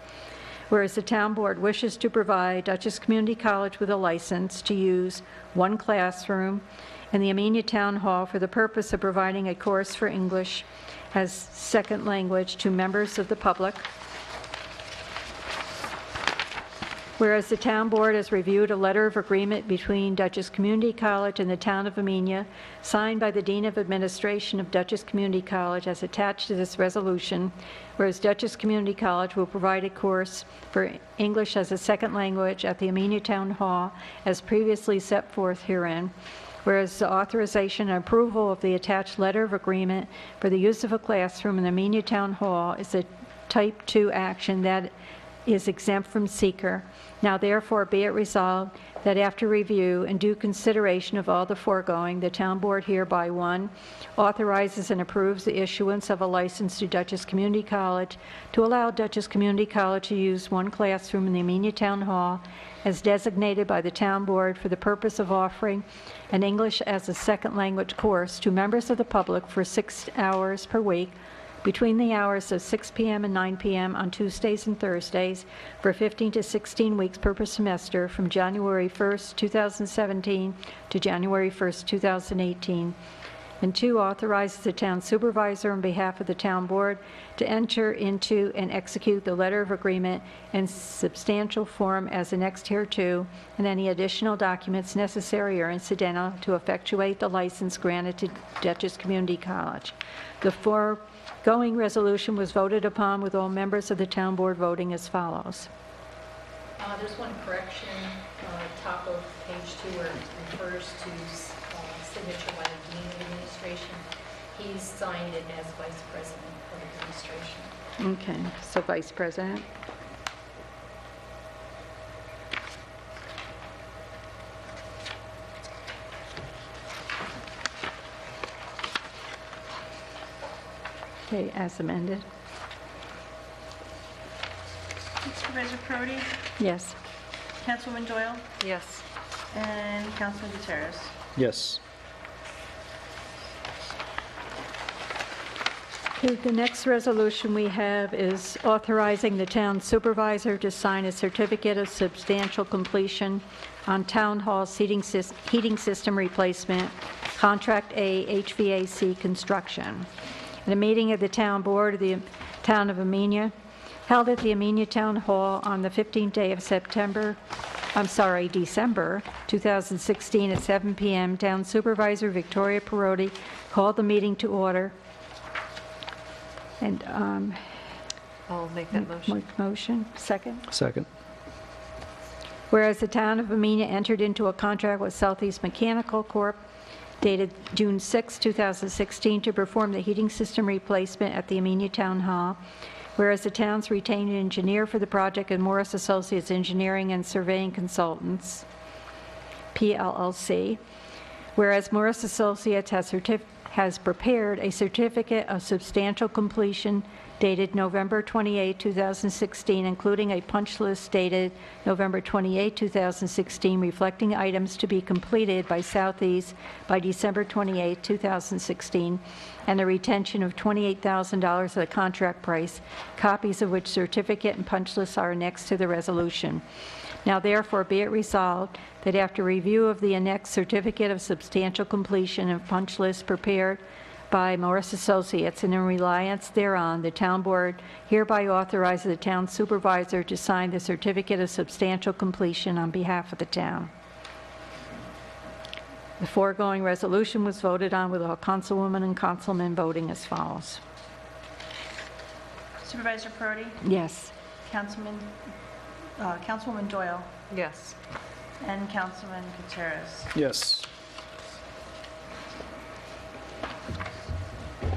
Whereas the town board wishes to provide Dutchess Community College with a license to use one classroom in the Amenia Town Hall for the purpose of providing a course for English as second language to members of the public. Whereas the town board has reviewed a letter of agreement between Dutchess Community College and the town of Amenia, signed by the Dean of Administration of Dutchess Community College as attached to this resolution, whereas Dutchess Community College will provide a course for English as a second language at the Amenia Town Hall as previously set forth herein, whereas the authorization and approval of the attached letter of agreement for the use of a classroom in the Amenia Town Hall is a type 2 action that is exempt from seeker. Now therefore be it resolved that after review and due consideration of all the foregoing, the town board hereby, 1, authorizes and approves the issuance of a license to Dutchess Community College to allow Dutchess Community College to use one classroom in the Amenia Town Hall as designated by the town board for the purpose of offering an English as a second language course to members of the public for 6 hours per week between the hours of 6 p.m. and 9 p.m. on Tuesdays and Thursdays for 15 to 16 weeks per semester from January 1st, 2017 to January 1st, 2018. And 2, authorizes the town supervisor on behalf of the town board to enter into and execute the letter of agreement in substantial form as annexed hereto, and any additional documents necessary or incidental to effectuate the license granted to Dutchess Community College. The foregoing resolution was voted upon with all members of the town board voting as follows. There's one correction, top of page 2, where it refers to signature by the Dean of Administration. He's signed it as Vice President of Administration. Okay, so Vice President. Okay, as amended. Supervisor Prody, Yes. Councilwoman Doyle, Yes. and Councilman Gutierrez. Yes. Okay, the next resolution we have is authorizing the town supervisor to sign a certificate of substantial completion on Town Hall's heating system replacement, Contract A HVAC construction. At a meeting of the town board of the town of Amenia, held at the Amenia Town Hall on the 15th day of December 2016 at 7 p.m., Town Supervisor Victoria Perotti called the meeting to order. And I'll make that motion. motion, second. Second. Whereas the town of Amenia entered into a contract with Southeast Mechanical Corp. Dated June 6, 2016, to perform the heating system replacement at the Amenia Town Hall. Whereas the town's retained an engineer for the project and Morris Associates Engineering and Surveying Consultants, PLLC. Whereas Morris Associates has prepared a certificate of substantial completion dated November 28, 2016, including a punch list dated November 28, 2016, reflecting items to be completed by Southeast by December 28, 2016, and the retention of $28,000 of the contract price, copies of which certificate and punch lists are annexed to the resolution. Now therefore be it resolved that after review of the annexed certificate of substantial completion and punch list prepared by Morris Associates and in reliance thereon, the town board hereby authorizes the town supervisor to sign the certificate of substantial completion on behalf of the town. The foregoing resolution was voted on with all councilwomen and councilmen voting as follows. Supervisor Prody, Yes. Councilwoman Doyle, Yes. and Councilman Gutierrez. Yes.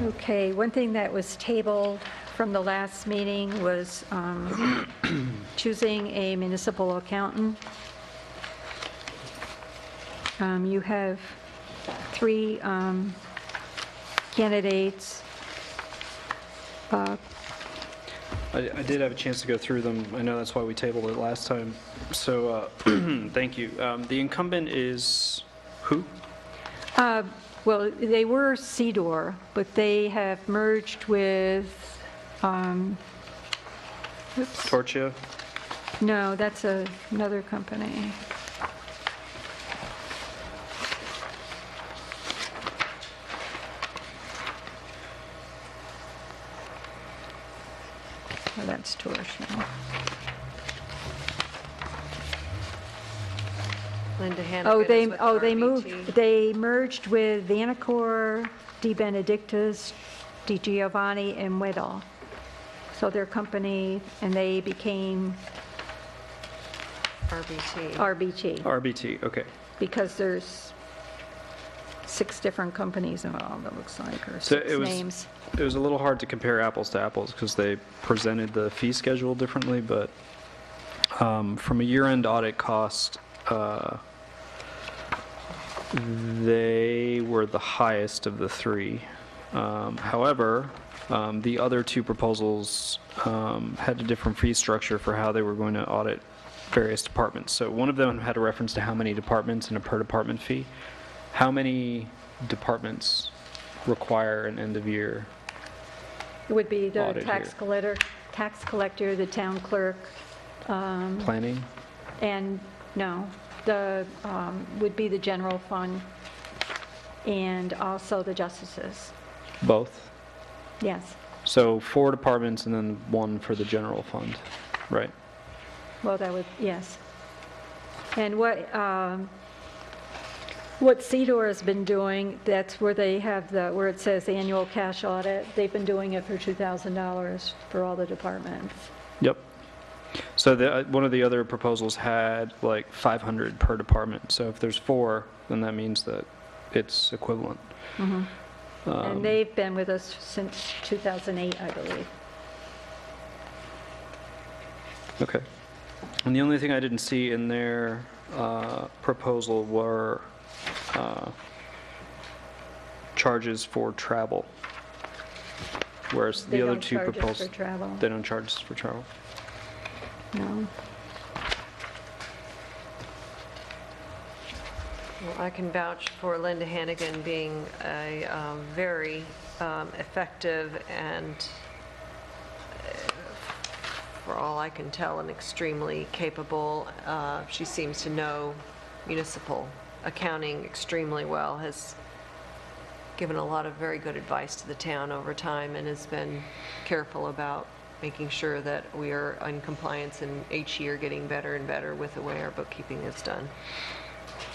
Okay, one thing that was tabled from the last meeting was choosing a municipal accountant. You have 3 candidates. I did have a chance to go through them. I know that's why we tabled it last time. So thank you. The incumbent is who? Well, they were Cedar, but they have merged with, Torchia? No, that's another company. Oh, that's Torsion. Linda Hannigan Oh, is with they RBT. moved, they merged with Vanacor, De Benedictus, Di Giovanni, and Whittle. So their company, and they became RBT. RBT, RBT, okay. because there's 6 different companies involved, it looks like, or So 6 names. it was a little hard to compare apples to apples because they presented the fee schedule differently, but from a year-end audit cost, they were the highest of the 3. However, the other 2 proposals had a different fee structure for how they were going to audit various departments. So one of them had a reference to how many departments and a per department fee. How many departments require an end of year? It would be the Audit tax collector, the town clerk, Planning? and, no, would be the general fund, and also the justices. Both? Yes. So 4 departments and then 1 for the general fund, right? Well, that would, yes. And what CEDOR has been doing, that's where they have where it says annual cash audit, they've been doing it for $2,000 for all the departments. Yep. So one of the other proposals had like 500 per department. So if there's 4, then that means that it's equivalent. And they've been with us since 2008, I believe. Okay. And the only thing I didn't see in their proposal were charges for travel. Whereas They the other don't 2 charge us proposals, for travel. they don't charge us for travel. No. Well, I can vouch for Linda Hannigan being a very effective and, for all I can tell, an extremely capable. She seems to know municipal accounting extremely well, has given a lot of very good advice to the town over time, and has been careful about making sure that we are in compliance and each year getting better and better with the way our bookkeeping is done.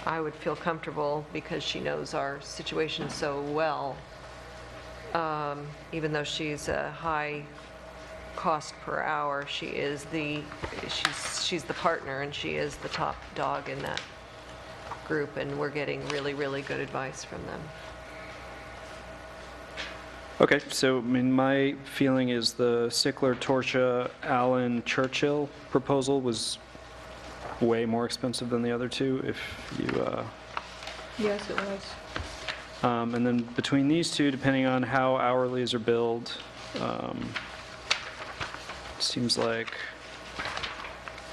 I would feel comfortable, because she knows our situation so well, even though she's a high cost per hour, she's the partner, and she is the top dog in that group, and we're getting really, really good advice from them. Okay, so I mean, my feeling is the Sickler, Torsia, Allen, Churchill proposal was way more expensive than the other 2, if you, Yes, it was. and then between these 2, depending on how hourlies are billed, seems like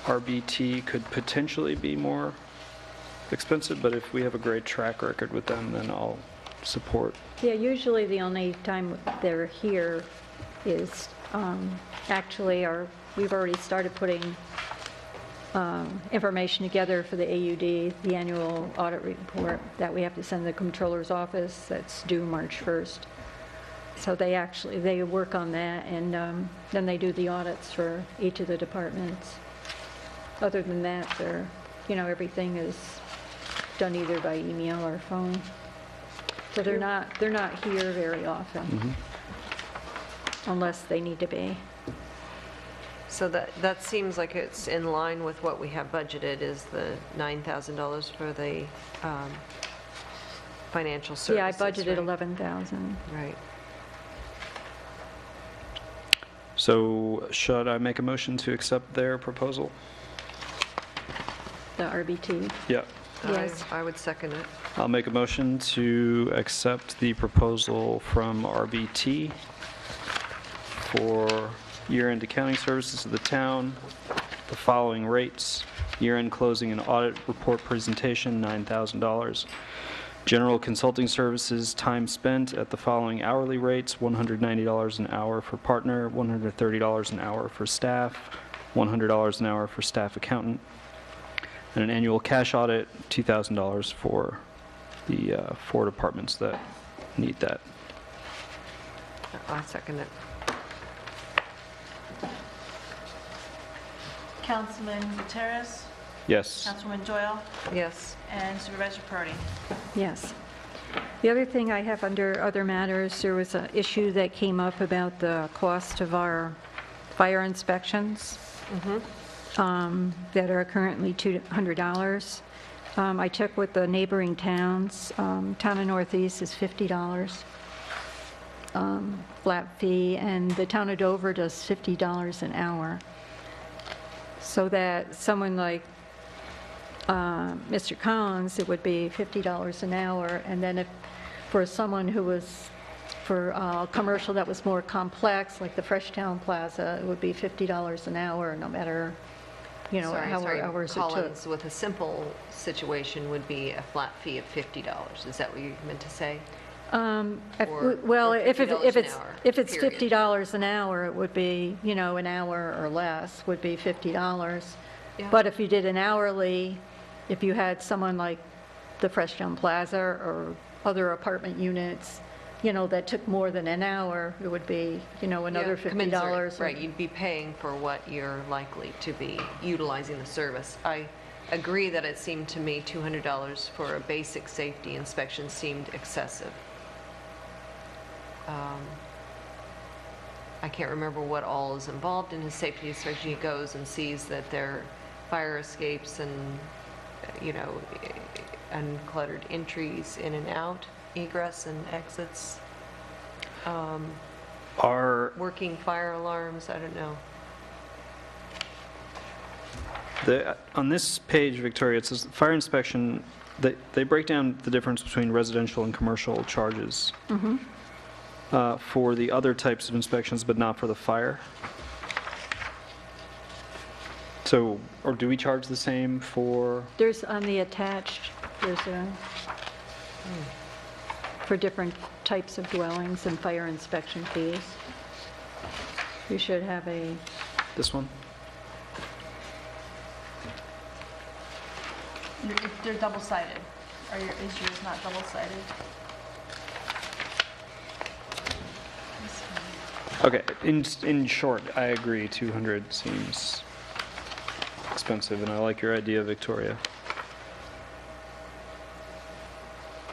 RBT could potentially be more expensive, but if we have a great track record with them, then I'll support. Yeah, usually the only time they're here is actually we've already started putting information together for the AUD, the annual audit report that we have to send the controller's office, that's due March 1st. So they work on that, and then they do the audits for each of the departments. Other than that, everything is done either by email or phone. So they're not here very often, unless they need to be. So that seems like it's in line with what we have budgeted, is the $9,000 for the financial services. Yeah, I budgeted right? 11,000. Right. So should I make a motion to accept their proposal? The RBT. Yeah. Yes. I would second it. I'll make a motion to accept the proposal from RBT for year-end accounting services of the town. The following rates: year-end closing and audit report presentation, $9,000. General consulting services, time spent at the following hourly rates: $190 an hour for partner, $130 an hour for staff, $100 an hour for staff accountant, and an annual cash audit, $2,000 for the 4 departments that need that. I second it. Councilman Gutierrez, Yes. Councilwoman Doyle, Yes. and Supervisor Perotti. Yes. The other thing I have under other matters, there was an issue that came up about the cost of our fire inspections that are currently $200. I checked with the neighboring towns. Town of Northeast is $50 flat fee, and the town of Dover does $50 an hour. So that someone like Mr. Collins, it would be $50 an hour, and then if, for someone who was, for a commercial that was more complex, like the Freshtown Plaza, it would be $50 an hour, no matter, you know, how many hours it took. Collins, with a simple situation, would be a flat fee of $50. Is that what you meant to say? Well, or if $50 an it's hour, period. $50 an hour, it would be, you know, an hour or less would be $50. Yeah. But if you did an hourly, if you had someone like the Freshtown Plaza or other apartment units, you know, that took more than an hour, it would be, you know, another Yeah, commensurate, $50. Right, you'd be paying for what you're likely to be utilizing the service. I agree that it seemed to me $200 for a basic safety inspection seemed excessive. I can't remember what all is involved in his safety inspection. He goes and sees that there are fire escapes and, you know, uncluttered entries in and out, egress and exits, Our, working fire alarms, I don't know. on this page, Victoria, it says fire inspection, they break down the difference between residential and commercial charges for the other types of inspections, but not for the fire. So, or do we charge the same for? There's, on the attached, there's a, for different types of dwellings and fire inspection fees. You should have a, This one? They're double-sided. Is yours not double-sided? Okay, in short, I agree, 200 seems expensive, and I like your idea, Victoria.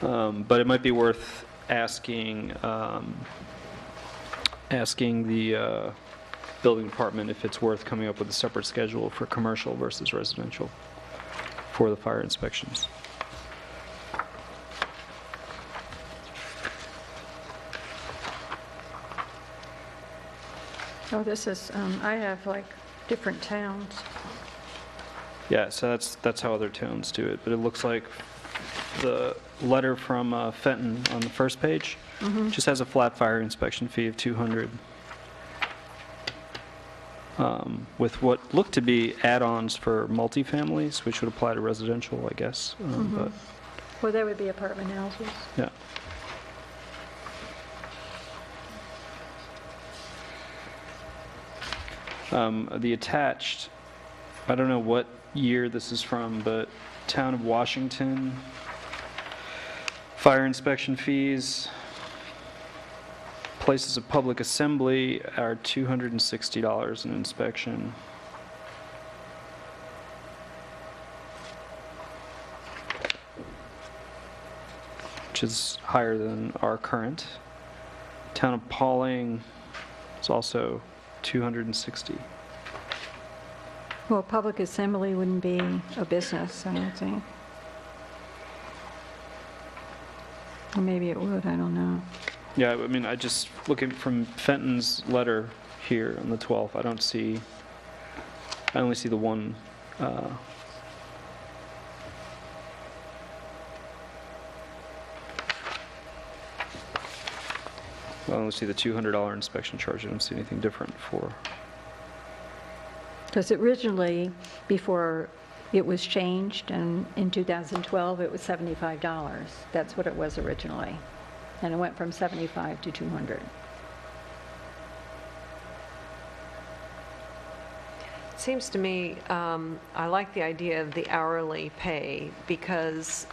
But it might be worth asking, asking the building department if it's worth coming up with a separate schedule for commercial versus residential for the fire inspections. oh, this is, I have like different towns. Yeah, so that's how other towns do it, but it looks like the letter from Fenton on the first page just has a flat fire inspection fee of $200, with what look to be add-ons for multifamilies, which would apply to residential, I guess. But Well, that would be apartment houses. yeah. The attached, I don't know what year this is from, but Town of Washington, fire inspection fees, places of public assembly are $260 an inspection. Which is higher than our current. Town of Pauling is also 260. Well, public assembly wouldn't be a business, I don't think. Or maybe it would, I don't know. Yeah, I mean, I just, looking from Fenton's letter here on the 12th, I don't see, I only see the one, I only see the $200 inspection charge. I don't see anything different for, Because originally, before it was changed, and in 2012, it was $75. That's what it was originally. And it went from 75 to 200. seems to me, I like the idea of the hourly pay because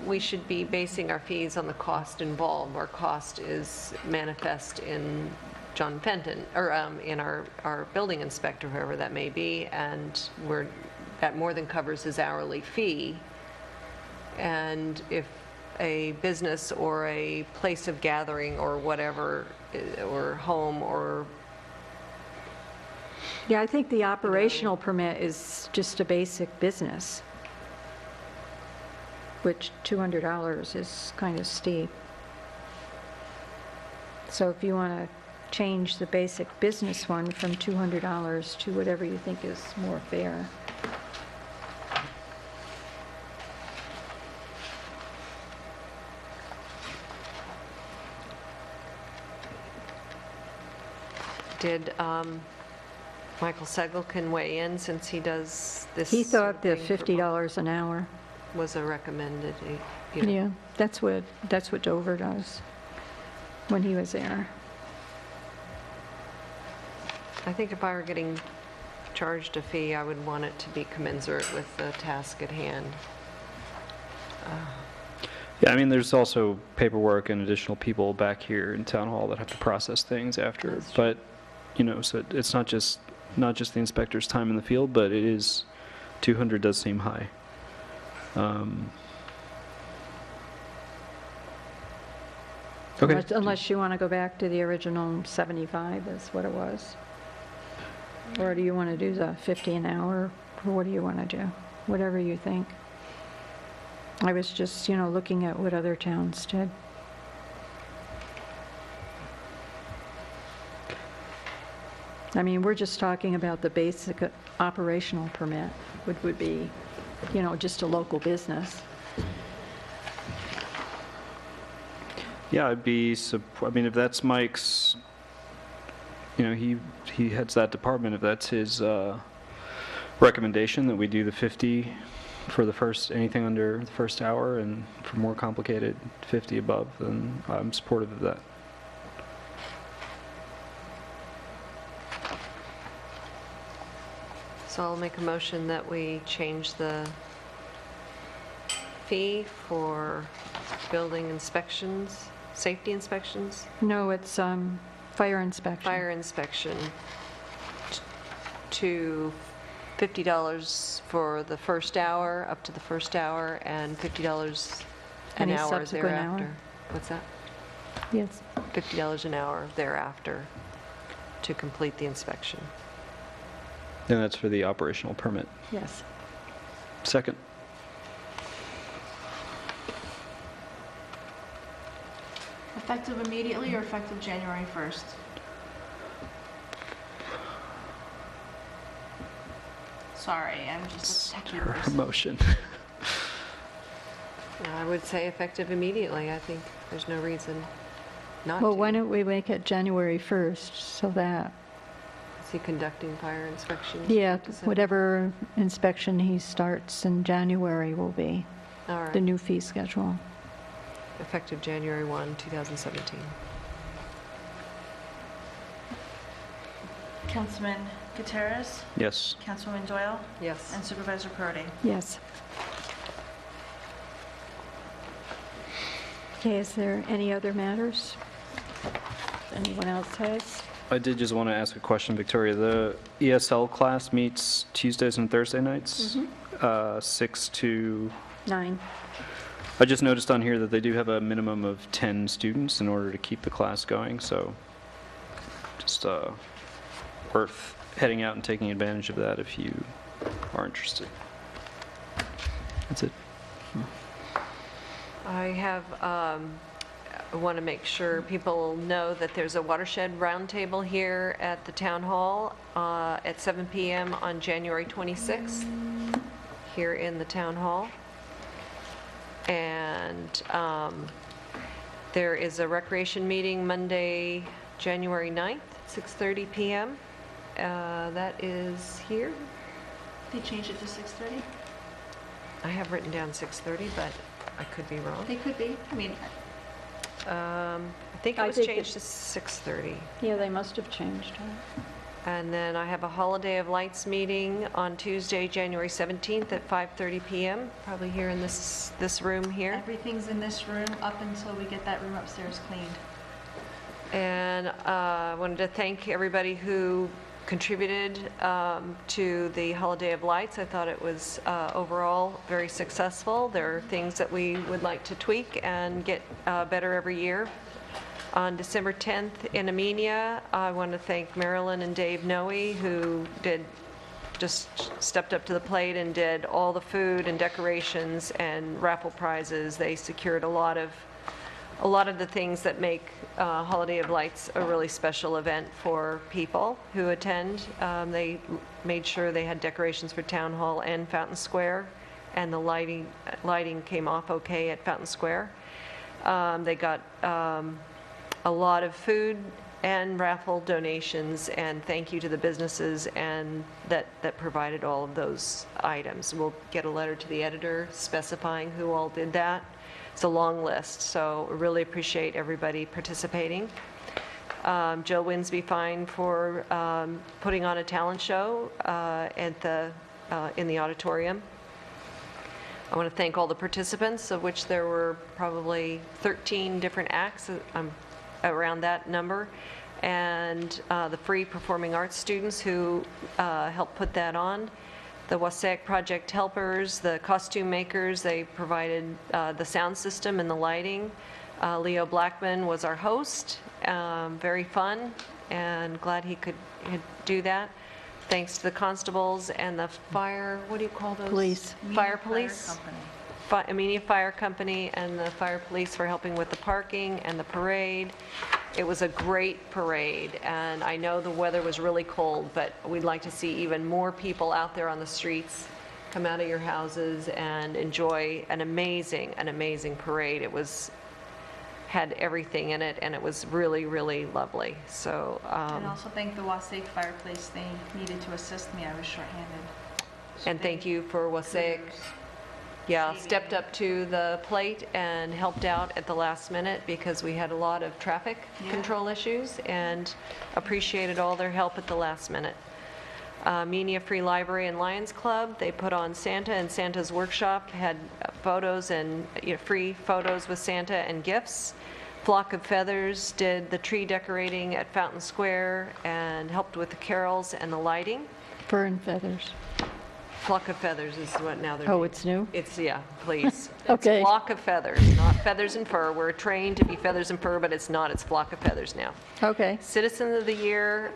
we should be basing our fees on the cost involved. Our cost is manifest in John Fenton, or in our building inspector, whoever that may be, and that more than covers his hourly fee. And if a business or a place of gathering or whatever, or home or... Yeah, I think the operational permit is just a basic business, which $200 is kind of steep. So if you want to change the basic business one from $200 to whatever you think is more fair. Did Michael Segelkin weigh in, since he does this? He thought the thing for- $50 an hour. Was a recommended, Yeah, that's what Dover does when he was there. I think if I were getting charged a fee, I would want it to be commensurate with the task at hand. Yeah, I mean, there's also paperwork and additional people back here in town hall that have to process things after. But, so it's not just the inspector's time in the field, but it is, 200 does seem high. Okay. Unless you want to go back to the original 75 is what it was. Or do you want to do the 50 an hour? Or what do you want to do? Whatever you think. I was just, looking at what other towns did. I mean, we're just talking about the basic operational permit, which would be, just a local business. Yeah, I mean, if that's Mike's, he heads that department, if that's his recommendation that we do the 50 for the first, anything under the first hour, and for more complicated, 50 above, then I'm supportive of that. So I'll make a motion that we change the fee for building inspections, safety inspections, No, it's fire inspection. fire inspection, to $50 for the first hour, up to the first hour, and $50 an Any hour subsequent hour? thereafter. What's that? Yes. $50 an hour thereafter to complete the inspection. And that's for the operational permit. Yes. Second. Effective immediately or effective January 1st? Sorry, I'm just a techie Her person. motion. I would say effective immediately. I think there's no reason not to. Well, why don't we make it January 1st, so that, Is he conducting fire inspections? yeah, December? whatever inspection he starts in January will be All the right, new fee schedule. effective January 1, 2017. Councilman Gutierrez, Yes. Councilwoman Doyle, Yes. and Supervisor Perotti. Yes. Okay, is there any other matters anyone else has? I did just want to ask a question, Victoria. The ESL class meets Tuesdays and Thursday nights, 6 to... 9. I just noticed on here that they do have a minimum of 10 students in order to keep the class going, so just worth heading out and taking advantage of that if you are interested. That's it. I want to make sure people know that there's a watershed roundtable here at the town hall at 7 p.m. on January 26th, here in the town hall. And there is a recreation meeting Monday, January 9th, 6:30 p.m. That is here. They changed it to 6:30? I have written down 6:30, but I could be wrong. They could be. I mean, I think it I was think changed to 6:30. Yeah, they must have changed it. And then I have a Holiday of Lights meeting on Tuesday, January 17th at 5:30 PM, probably here in this room here. Everything's in this room up until we get that room upstairs cleaned. And I wanted to thank everybody who contributed to the Holiday of Lights. I thought it was overall very successful. There are things that we would like to tweak and get better every year. On December 10th in Amenia, I want to thank Marilyn and Dave Noe, who just stepped up to the plate and did all the food and decorations and raffle prizes. They secured a lot of the things that make Holiday of Lights a really special event for people who attend. They made sure they had decorations for Town Hall and Fountain Square, and the lighting came off okay at Fountain Square. They got a lot of food and raffle donations, and thank you to the businesses and that provided all of those items. We'll get a letter to the editor specifying who all did that. It's a long list, so really appreciate everybody participating. Jill Winsby Fine for putting on a talent show in the auditorium. I want to thank all the participants, of which there were probably 13 different acts, around that number, and the free performing arts students who helped put that on. The Wasaik Project helpers, the costume makers, they provided the sound system and the lighting. Leo Blackman was our host. Very fun, and glad he could do that. Thanks to the constables and the fire, what do you call those? Police. Fire police. Amenia Fire Company and the fire police for helping with the parking and the parade. It was a great parade, and I know the weather was really cold, but we'd like to see even more people out there on the streets. Come out of your houses and enjoy an amazing parade. It had everything in it, and it was really, really lovely. So, And also thank the Wasaik Fireplace. They needed to assist me. I was shorthanded. and thank you for Wasaik. Yeah, stepped up to the plate and helped out at the last minute because we had a lot of traffic control issues, and appreciated all their help at the last minute. Amenia Free Library and Lions Club, they put on Santa and Santa's Workshop, had photos and free photos with Santa and gifts. Flock of Feathers did the tree decorating at Fountain Square and helped with the carols and the lighting. Fern feathers. Flock of Feathers is what now they're Oh, named. it's new? It's, yeah, please. Okay. It's Flock of Feathers, not Feathers and Fur. We're trained to be Feathers and Fur, but it's not. It's Flock of Feathers now. Okay. Citizen of the Year,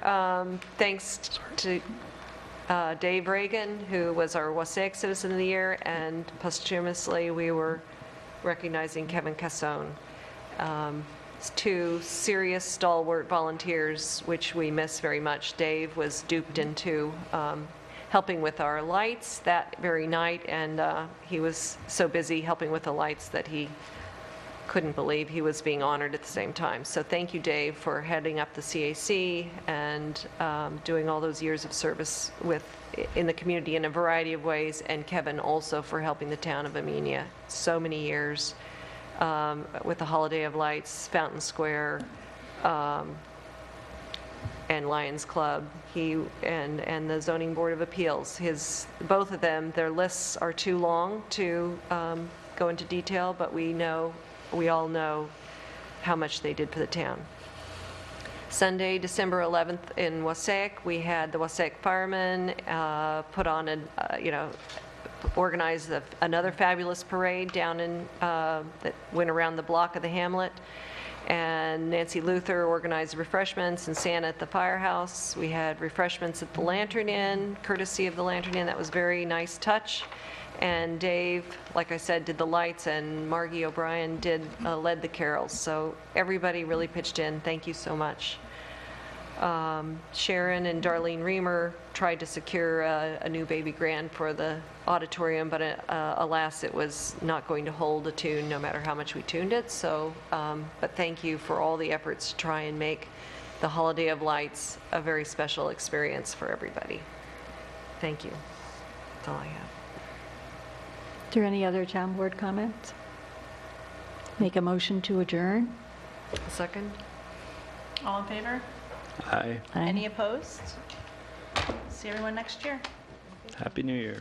thanks to Dave Reagan, who was our Wasaik Citizen of the Year, and posthumously we were recognizing Kevin Cassone. Two serious stalwart volunteers, which we miss very much. Dave was duped into helping with our lights that very night, and he was so busy helping with the lights that he couldn't believe he was being honored at the same time. So thank you, Dave, for heading up the CAC and doing all those years of service in the community in a variety of ways, and Kevin also for helping the town of Amenia so many years with the Holiday of Lights, Fountain Square, and Lions Club, and the Zoning Board of Appeals. Both of them, their lists are too long to go into detail, but we all know how much they did for the town. Sunday, December 11th in Wasaik, we had the Wasaik Firemen put on organized another fabulous parade down in that went around the block of the hamlet. And Nancy Luther organized refreshments and Santa at the firehouse. We had refreshments at the Lantern Inn, courtesy of the Lantern Inn. That was a very nice touch. And Dave, like I said, did the lights, and Margie O'Brien led the carols. So everybody really pitched in. Thank you so much. Sharon and Darlene Reamer tried to secure a new baby grand for the auditorium, but alas, it was not going to hold a tune no matter how much we tuned it. So, but thank you for all the efforts to try and make the Holiday of Lights a very special experience for everybody. Thank you. That's all I have. Are there any other town board comments? Make a motion to adjourn? A second? All in favor? Aye. Aye. Any opposed? See everyone next year. Happy New Year.